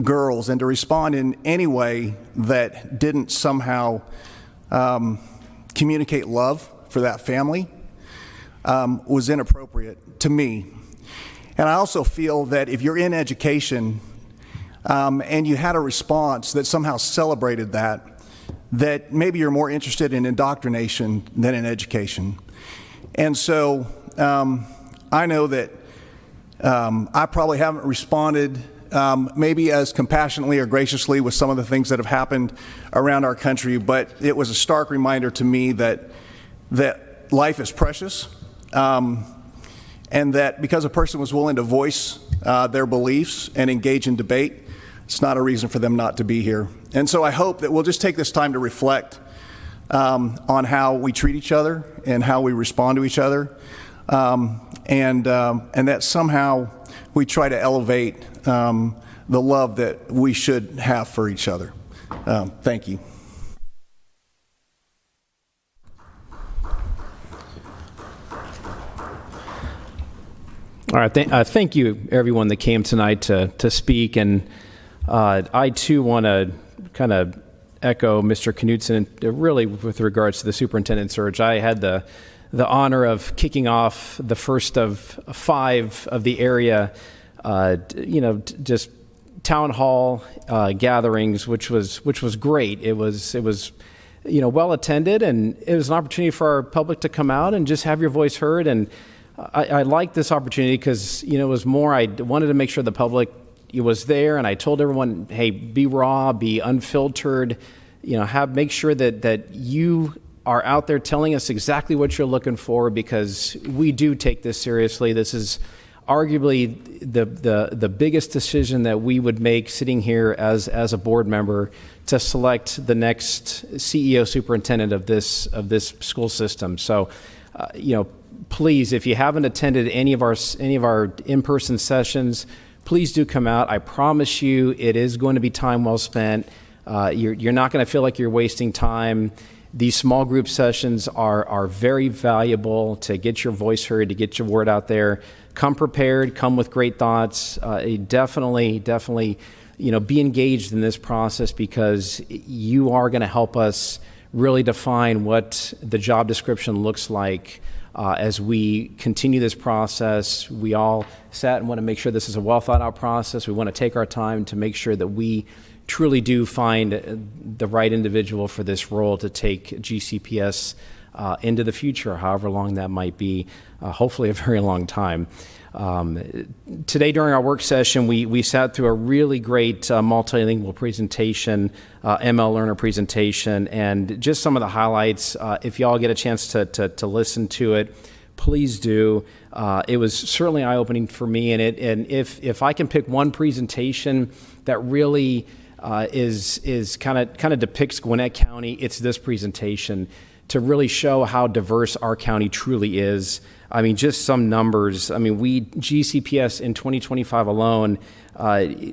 girls, and to respond in any way that didn't somehow communicate love for that family was inappropriate to me. And I also feel that if you're in education and you had a response that somehow celebrated that maybe you're more interested in indoctrination than in education. And so I know that I probably haven't responded maybe as compassionately or graciously with some of the things that have happened around our country, but it was a stark reminder to me that life is precious, and that because a person was willing to voice their beliefs and engage in debate, it's not a reason for them not to be here. And so I hope that we'll just take this time to reflect on how we treat each other and how we respond to each other, and that somehow we try to elevate the love that we should have for each other. Thank you. All right, thank you, everyone that came tonight to speak, and I too want to kind of echo Mr. Knudsen, really with regards to the superintendent search. I had the honor of kicking off the first of 5 of the area, just town hall gatherings, which was great. It was well attended, and it was an opportunity for our public to come out and just have your voice heard. And I liked this opportunity because, it was more, I wanted to make sure the public was there, and I told everyone, hey, be raw, be unfiltered, make sure that you are out there telling us exactly what you're looking for, because we do take this seriously. This is arguably the biggest decision that we would make sitting here as a board member, to select the next CEO superintendent of this school system. So, please, if you haven't attended any of our in-person sessions, please do come out. I promise you, it is going to be time well spent. You're not going to feel like you're wasting time. These small group sessions are very valuable to get your voice heard, to get your word out there. Come prepared, come with great thoughts. Definitely, be engaged in this process, because you are going to help us really define what the job description looks like as we continue this process. We all sat and want to make sure this is a well thought out process. We want to take our time to make sure that we truly do find the right individual for this role to take GCPS into the future, however long that might be, hopefully a very long time. Today during our work session, we sat through a really great multilingual presentation, ML Learner presentation, and just some of the highlights. If y'all get a chance to listen to it, please do. It was certainly eye-opening for me, and if I can pick one presentation that really is kind of depicts Gwinnett County. It's this presentation to really show how diverse our county truly is. I mean, just some numbers. I mean, GCPS in 2025 alone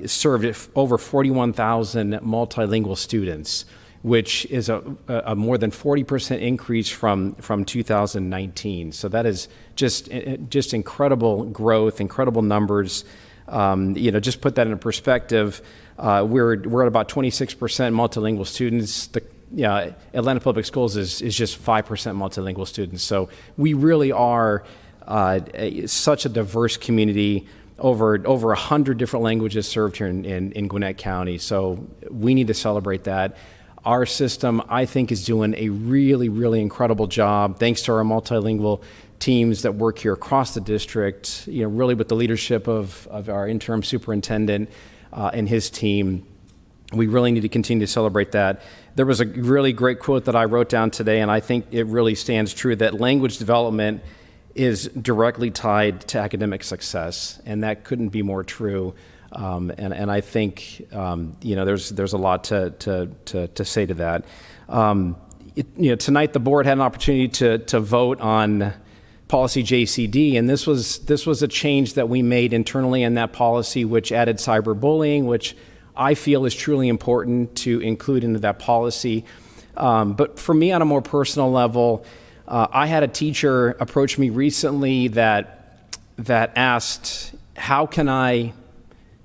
served over 41,000 multilingual students, which is a more than 40% increase from 2019. So that is just incredible growth, incredible numbers. Just put that in perspective. We're at about 26% multilingual students. Atlanta Public Schools is just 5% multilingual students. So we really are such a diverse community. Over 100 different languages served here in Gwinnett County. So we need to celebrate that. Our system, I think, is doing a really, really incredible job, thanks to our multilingual teams that work here across the district, really with the leadership of our interim superintendent and his team. We really need to continue to celebrate that. There was a really great quote that I wrote down today, and I think it really stands true, that language development is directly tied to academic success, and that couldn't be more true. And I think there's a lot to say to that. Tonight the board had an opportunity to vote on policy JCD, and this was a change that we made internally in that policy, which added cyberbullying, which I feel is truly important to include into that policy. But for me, on a more personal level, I had a teacher approach me recently that asked, how can I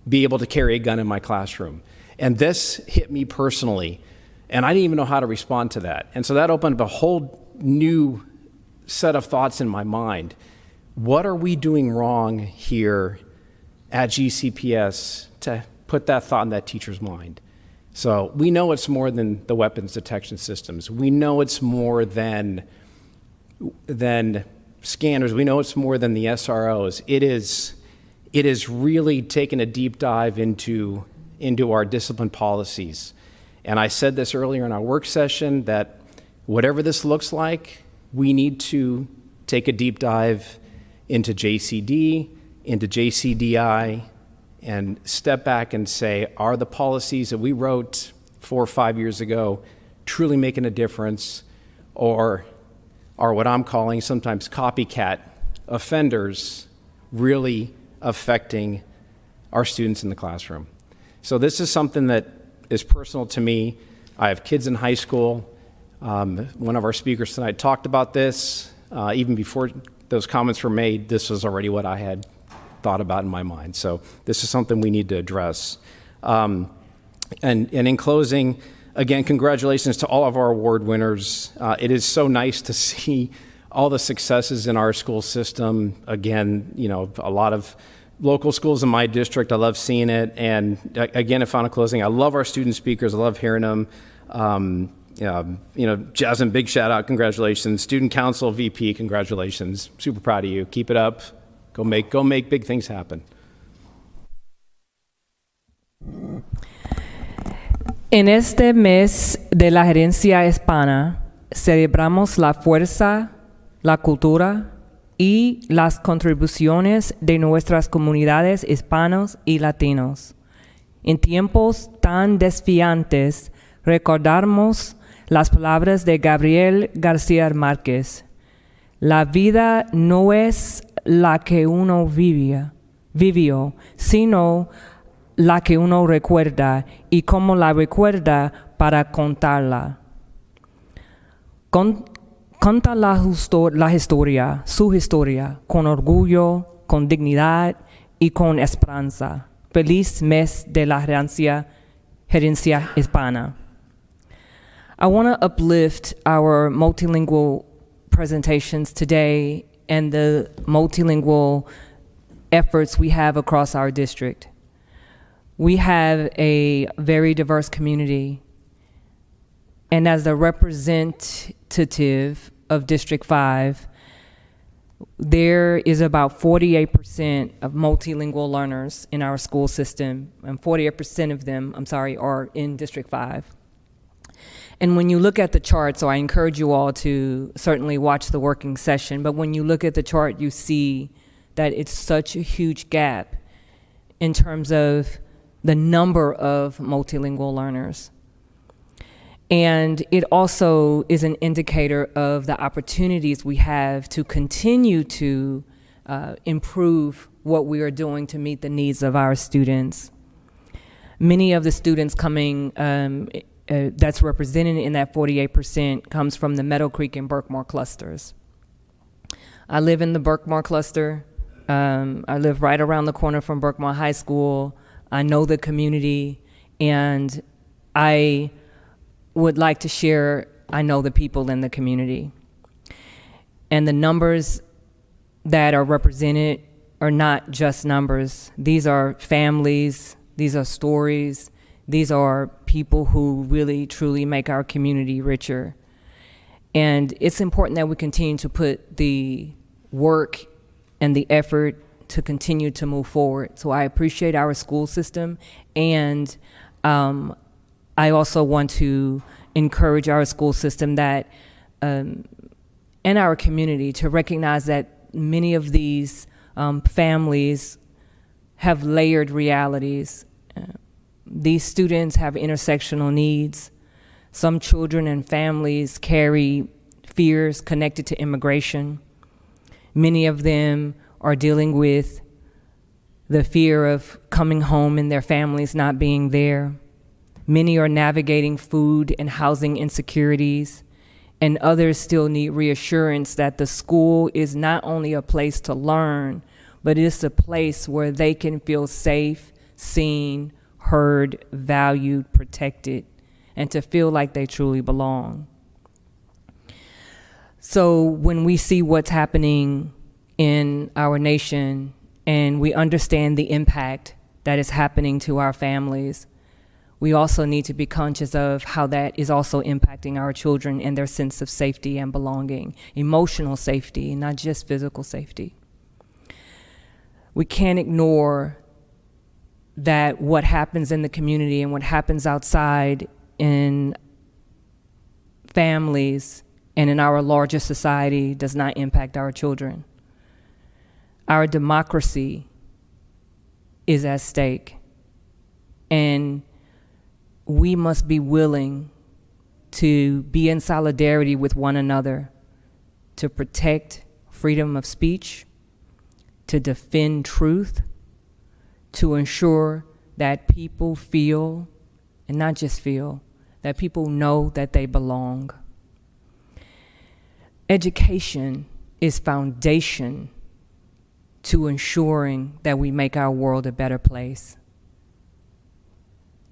be able to carry a gun in my classroom? And this hit me personally, and I didn't even know how to respond to that. And so that opened up a whole new set of thoughts in my mind. What are we doing wrong here at GCPS to put that thought in that teacher's mind? So we know it's more than the weapons detection systems. We know it's more than scanners. We know it's more than the SROs. It is really taken a deep dive into our discipline policies. And I said this earlier in our work session, that whatever this looks like, we need to take a deep dive into JCD, into JCDI, and step back and say, are the policies that we wrote 4 or 5 years ago truly making a difference, or are what I'm calling sometimes copycat offenders really affecting our students in the classroom? So this is something that is personal to me. I have kids in high school. One of our speakers tonight talked about this. Even before those comments were made, this was already what I had thought about in my mind. So this is something we need to address. And in closing, again, congratulations to all of our award winners. It is so nice to see all the successes in our school system. Again, a lot of local schools in my district, I love seeing it. And again, in final closing, I love our student speakers. I love hearing them. Jasmine, big shout out, congratulations. Student Council VP, congratulations. Super proud of you. Keep it up. Go make big things happen. En este mes de la Gerencia Hispana, celebramos la fuerza, la cultura y las contribuciones de nuestras comunidades hispanos y latinos. En tiempos tan desafiantes, recordamos las palabras de Gabriel García Márquez. La vida no es la que uno vivió, sino la que uno recuerda y cómo la recuerda para contarla. Conta la historia, su historia, con orgullo, con dignidad y con esperanza. Feliz mes de la Gerencia Hispana. I want to uplift our multilingual presentations today and the multilingual efforts we have across our district. We have a very diverse community, and as the representative of District 5, there is about 48% of multilingual learners in our school system, and 48% of them, are in District 5. And when you look at the chart, so I encourage you all to certainly watch the working session, but when you look at the chart, you see that it's such a huge gap in terms of the number of multilingual learners. And it also is an indicator of the opportunities we have to continue to improve what we are doing to meet the needs of our students. Many of the students coming, that's represented in that 48% comes from the Meadow Creek and Berkmore clusters. I live in the Berkmore cluster. I live right around the corner from Berkmore High School. I know the community, and I would like to share, I know the people in the community. And the numbers that are represented are not just numbers. These are families, these are stories, these are people who really, truly make our community richer. And it's important that we continue to put the work and the effort to continue to move forward. So I appreciate our school system, and I also want to encourage our school system that, and our community, to recognize that many of these families have layered realities. These students have intersectional needs. Some children and families carry fears connected to immigration. Many of them are dealing with the fear of coming home and their families not being there. Many are navigating food and housing insecurities, and others still need reassurance that the school is not only a place to learn, but it's a place where they can feel safe, seen, heard, valued, protected, and to feel like they truly belong. So when we see what's happening in our nation and we understand the impact that is happening to our families, we also need to be conscious of how that is also impacting our children and their sense of safety and belonging, emotional safety, not just physical safety. We can't ignore that what happens in the community and what happens outside in families and in our larger society does not impact our children. Our democracy is at stake, and we must be willing to be in solidarity with one another to protect freedom of speech, to defend truth, to ensure that people feel, and not just feel, that people know that they belong. Education is foundation to ensuring that we make our world a better place.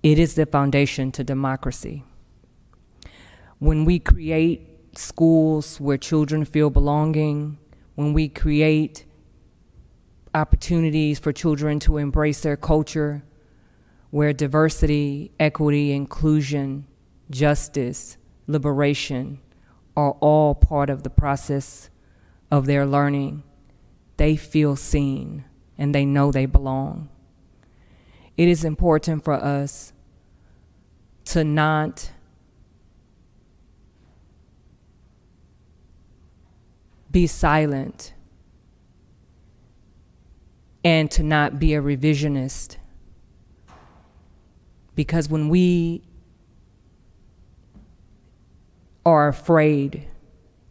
It is the foundation to democracy. When we create schools where children feel belonging, when we create opportunities for children to embrace their culture, where diversity, equity, inclusion, justice, liberation are all part of the process of their learning, they feel seen and they know they belong. It is important for us to not be silent and to not be a revisionist. Because when we are afraid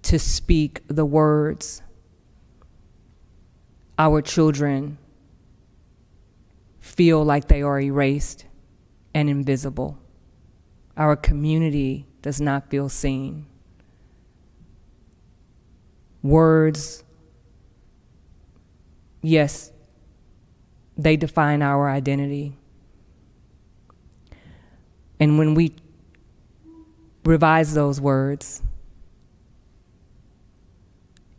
to speak the words, our children feel like they are erased and invisible. Our community does not feel seen. Words, yes, they define our identity. And when we revise those words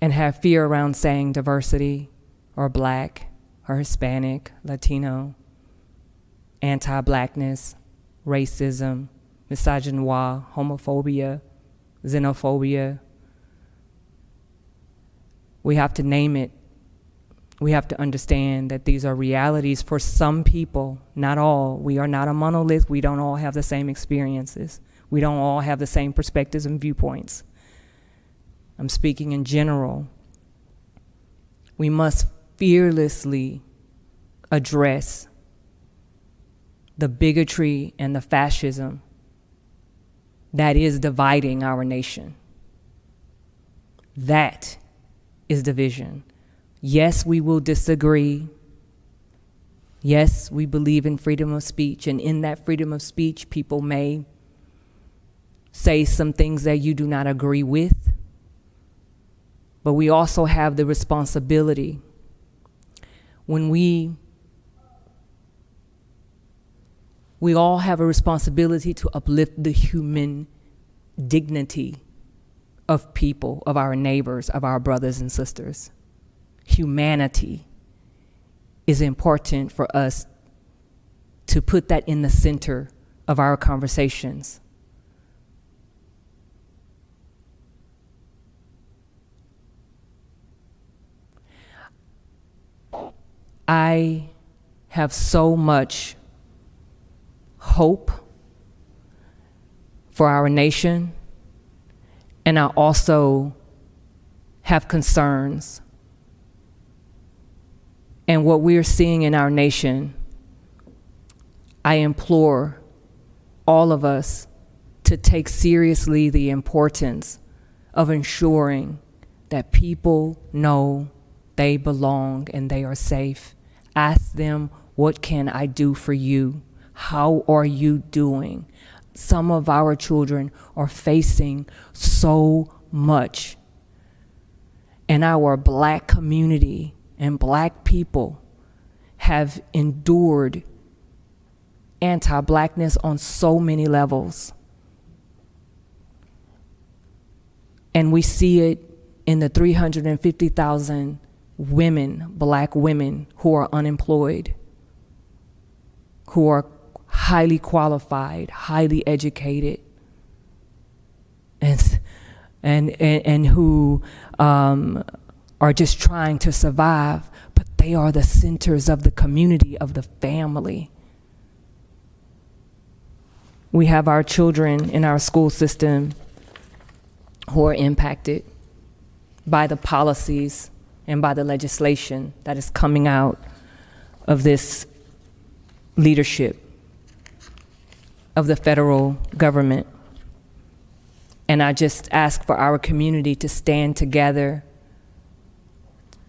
and have fear around saying diversity or Black or Hispanic, Latino, anti-Blackness, racism, misogynoir, homophobia, xenophobia, we have to name it. We have to understand that these are realities for some people, not all. We are not a monolith. We don't all have the same experiences. We don't all have the same perspectives and viewpoints. I'm speaking in general. We must fearlessly address the bigotry and the fascism that is dividing our nation. That is division. Yes, we will disagree. Yes, we believe in freedom of speech, and in that freedom of speech, people may say some things that you do not agree with. But we also have the responsibility when we all have a responsibility to uplift the human dignity of people, of our neighbors, of our brothers and sisters. Humanity is important for us to put that in the center of our conversations. I have so much hope for our nation, and I also have concerns. And what we're seeing in our nation, I implore all of us to take seriously the importance of ensuring that people know they belong and they are safe. Ask them, what can I do for you? How are you doing? Some of our children are facing so much. And our Black community and Black people have endured anti-Blackness on so many levels. And we see it in the 350,000 women, Black women, who are unemployed, who are highly qualified, highly educated, and who are just trying to survive, but they are the centers of the community, of the family. We have our children in our school system who are impacted by the policies and by the legislation that is coming out of this leadership of the federal government. And I just ask for our community to stand together,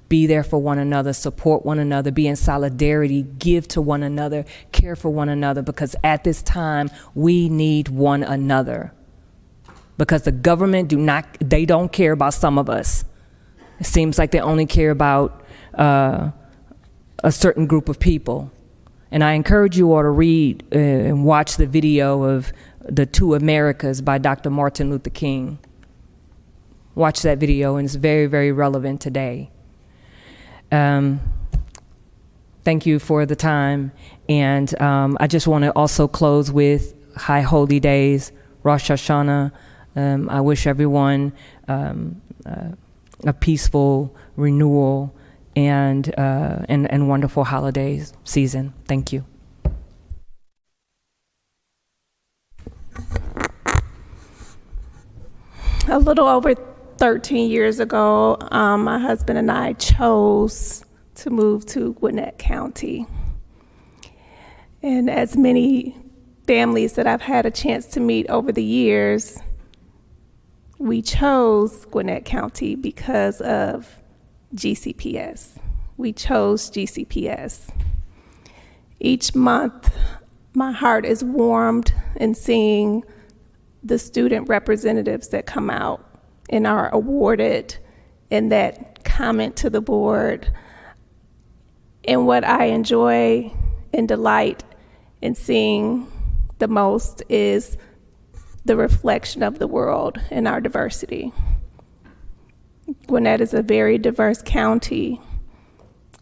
be there for one another, support one another, be in solidarity, give to one another, care for one another, because at this time, we need one another. Because the government they don't care about some of us. It seems like they only care about a certain group of people. And I encourage you all to read and watch the video of The Two Americas by Dr. Martin Luther King. Watch that video, and it's very, very relevant today. Thank you for the time. And I just want to also close with High Holy Days, Rosh Hashanah. I wish everyone a peaceful renewal and wonderful holidays season. Thank you. A little over 13 years ago, my husband and I chose to move to Gwinnett County. And as many families that I've had a chance to meet over the years, we chose Gwinnett County because of GCPS. We chose GCPS. Each month, my heart is warmed in seeing the student representatives that come out and are awarded and that comment to the board. And what I enjoy and delight in seeing the most is the reflection of the world in our diversity. Gwinnett is a very diverse county,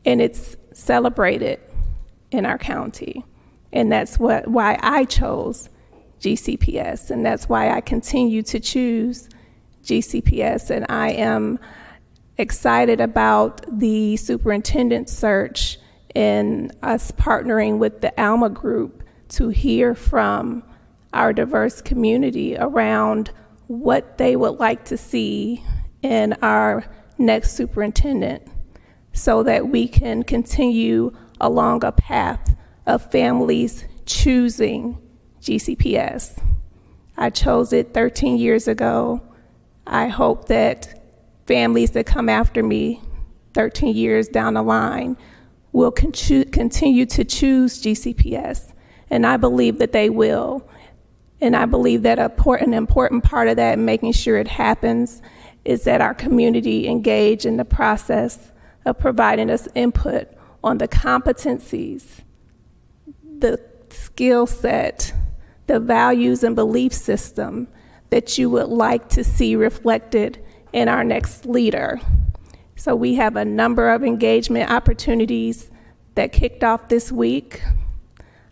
and it's celebrated in our county. And that's why I chose GCPS, and that's why I continue to choose GCPS. And I am excited about the superintendent search and us partnering with the Alma Group to hear from our diverse community around what they would like to see in our next superintendent, so that we can continue along a path of families choosing GCPS. I chose it 13 years ago. I hope that families that come after me 13 years down the line will continue to choose GCPS, and I believe that they will. And I believe that an important part of that, making sure it happens, is that our community engage in the process of providing us input on the competencies, the skill set, the values and belief system that you would like to see reflected in our next leader. So we have a number of engagement opportunities that kicked off this week.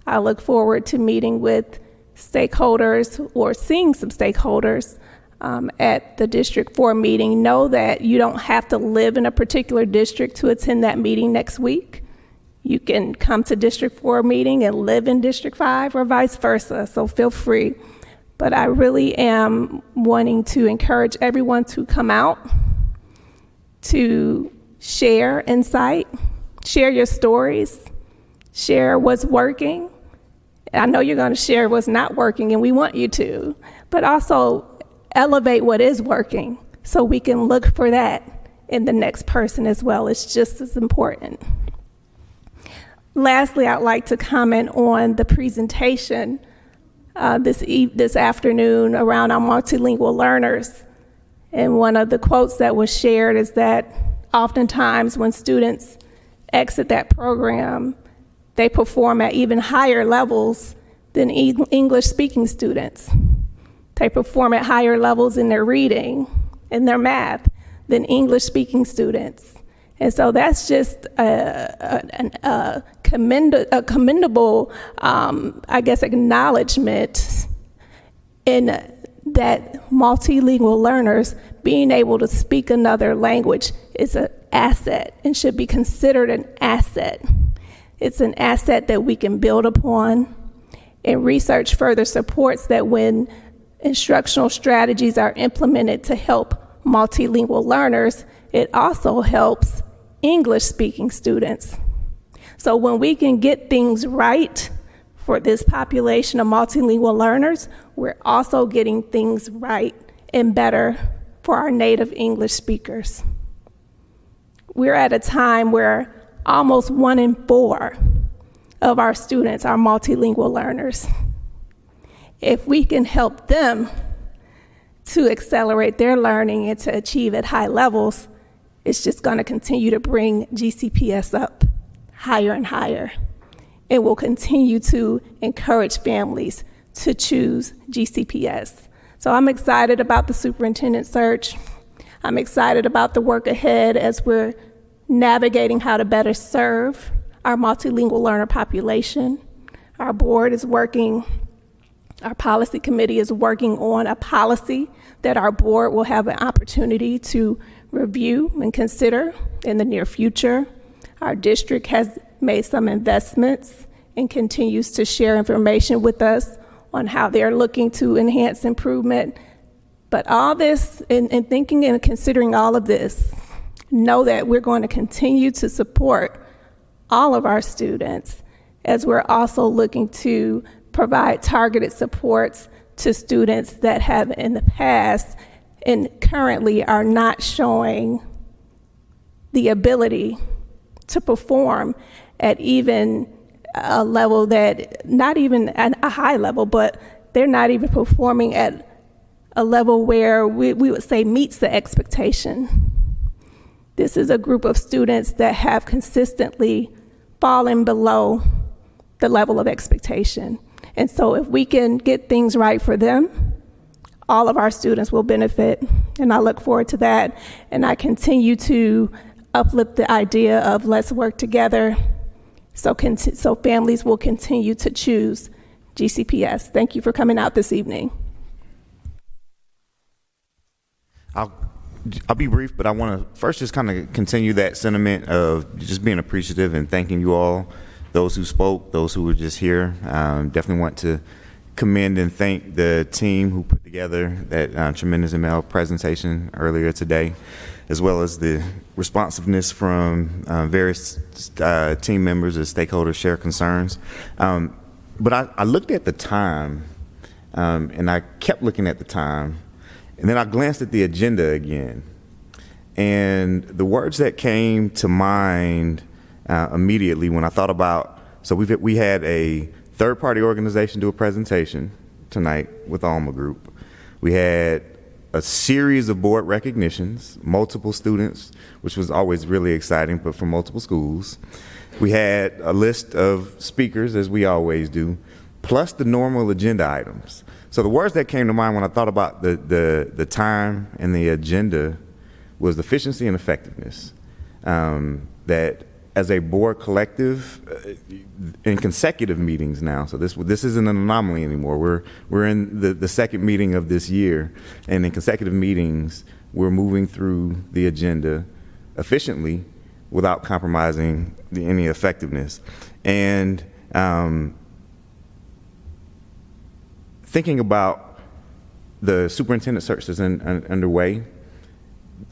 I look forward to meeting with stakeholders or seeing some stakeholders at the District 4 meeting. Know that you don't have to live in a particular district to attend that meeting next week. You can come to District 4 meeting and live in District 5 or vice versa, so feel free. But I really am wanting to encourage everyone to come out, to share insight, share your stories, share what's working. I know you're going to share what's not working, and we want you to, but also elevate what is working so we can look for that in the next person as well. It's just as important. Lastly, I'd like to comment on the presentation this afternoon around our multilingual learners. And one of the quotes that was shared is that oftentimes when students exit that program, they perform at even higher levels than English-speaking students. They perform at higher levels in their reading, in their math, than English-speaking students. And so that's just a commendable, acknowledgement in that multilingual learners being able to speak another language is an asset and should be considered an asset. It's an asset that we can build upon, and research further supports that when instructional strategies are implemented to help multilingual learners, it also helps English-speaking students. So when we can get things right for this population of multilingual learners, we're also getting things right and better for our native English speakers. We're at a time where almost 1 in 4 of our students are multilingual learners. If we can help them to accelerate their learning and to achieve at high levels, it's just going to continue to bring GCPS up higher and higher. It will continue to encourage families to choose GCPS. So I'm excited about the superintendent search. I'm excited about the work ahead as we're navigating how to better serve our multilingual learner population. Our board is working, our policy committee is working on a policy that our board will have an opportunity to review and consider in the near future. Our district has made some investments and continues to share information with us on how they're looking to enhance improvement. But all this, in thinking and considering all of this, know that we're going to continue to support all of our students as we're also looking to provide targeted supports to students that have in the past and currently are not showing the ability to perform at even a level that, not even at a high level, but they're not even performing at a level where we would say meets the expectation. This is a group of students that have consistently fallen below the level of expectation. And so if we can get things right for them, all of our students will benefit, and I look forward to that. And I continue to uplift the idea of let's work together so families will continue to choose GCPS. Thank you for coming out this evening. I'll be brief, but I want to first just kind of continue that sentiment of just being appreciative and thanking you all, those who spoke, those who were just here. Definitely want to commend and thank the team who put together that tremendous ML presentation earlier today, as well as the responsiveness from various team members as stakeholders share concerns. But I looked at the time, and I kept looking at the time, and then I glanced at the agenda again. And the words that came to mind immediately when I thought about, so we had a third-party organization do a presentation tonight with Alma Group. We had a series of board recognitions, multiple students, which was always really exciting, but from multiple schools. We had a list of speakers, as we always do, plus the normal agenda items. So the words that came to mind when I thought about the time and the agenda was efficiency and effectiveness. That as a board collective, in consecutive meetings now, so this isn't an anomaly anymore. We're in the second meeting of this year, and in consecutive meetings, we're moving through the agenda efficiently without compromising any effectiveness. And thinking about the superintendent search that's underway,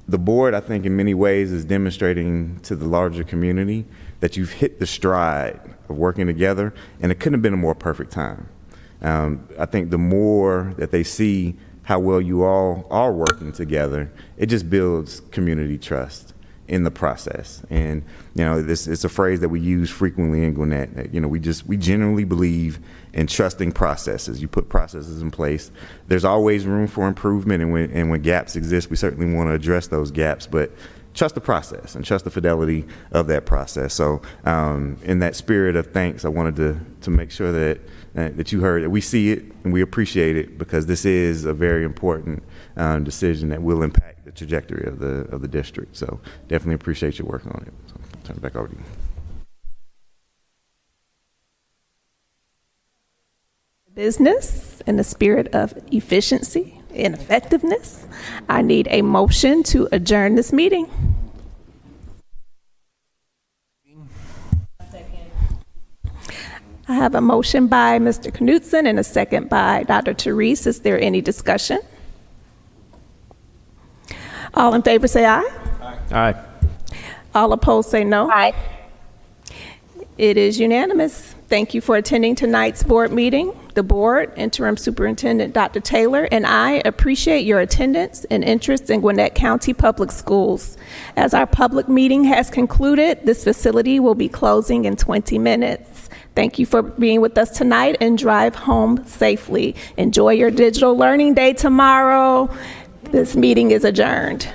the board, I think, in many ways is demonstrating to the larger community that you've hit the stride of working together, and it couldn't have been a more perfect time. I think the more that they see how well you all are working together, it just builds community trust in the process. And it's a phrase that we use frequently in Gwinnett. That, we generally believe in trusting processes. You put processes in place. There's always room for improvement, and when gaps exist, we certainly want to address those gaps. But trust the process and trust the fidelity of that process. So, in that spirit of thanks, I wanted to make sure that you heard that we see it and we appreciate it, because this is a very important decision that will impact the trajectory of the district. So definitely appreciate your work on it. So I'll turn it back over to you. Business in the spirit of efficiency and effectiveness, I need a motion to adjourn this meeting. I have a motion by Mr. Knudsen and a second by Dr. Therese. Is there any discussion? All in favor say aye. Aye. All opposed say no. Aye. It is unanimous. Thank you for attending tonight's board meeting. The board, Interim Superintendent Dr. Taylor, and I appreciate your attendance and interest in Gwinnett County Public Schools. As our public meeting has concluded, this facility will be closing in 20 minutes. Thank you for being with us tonight, and drive home safely. Enjoy your digital learning day tomorrow. This meeting is adjourned.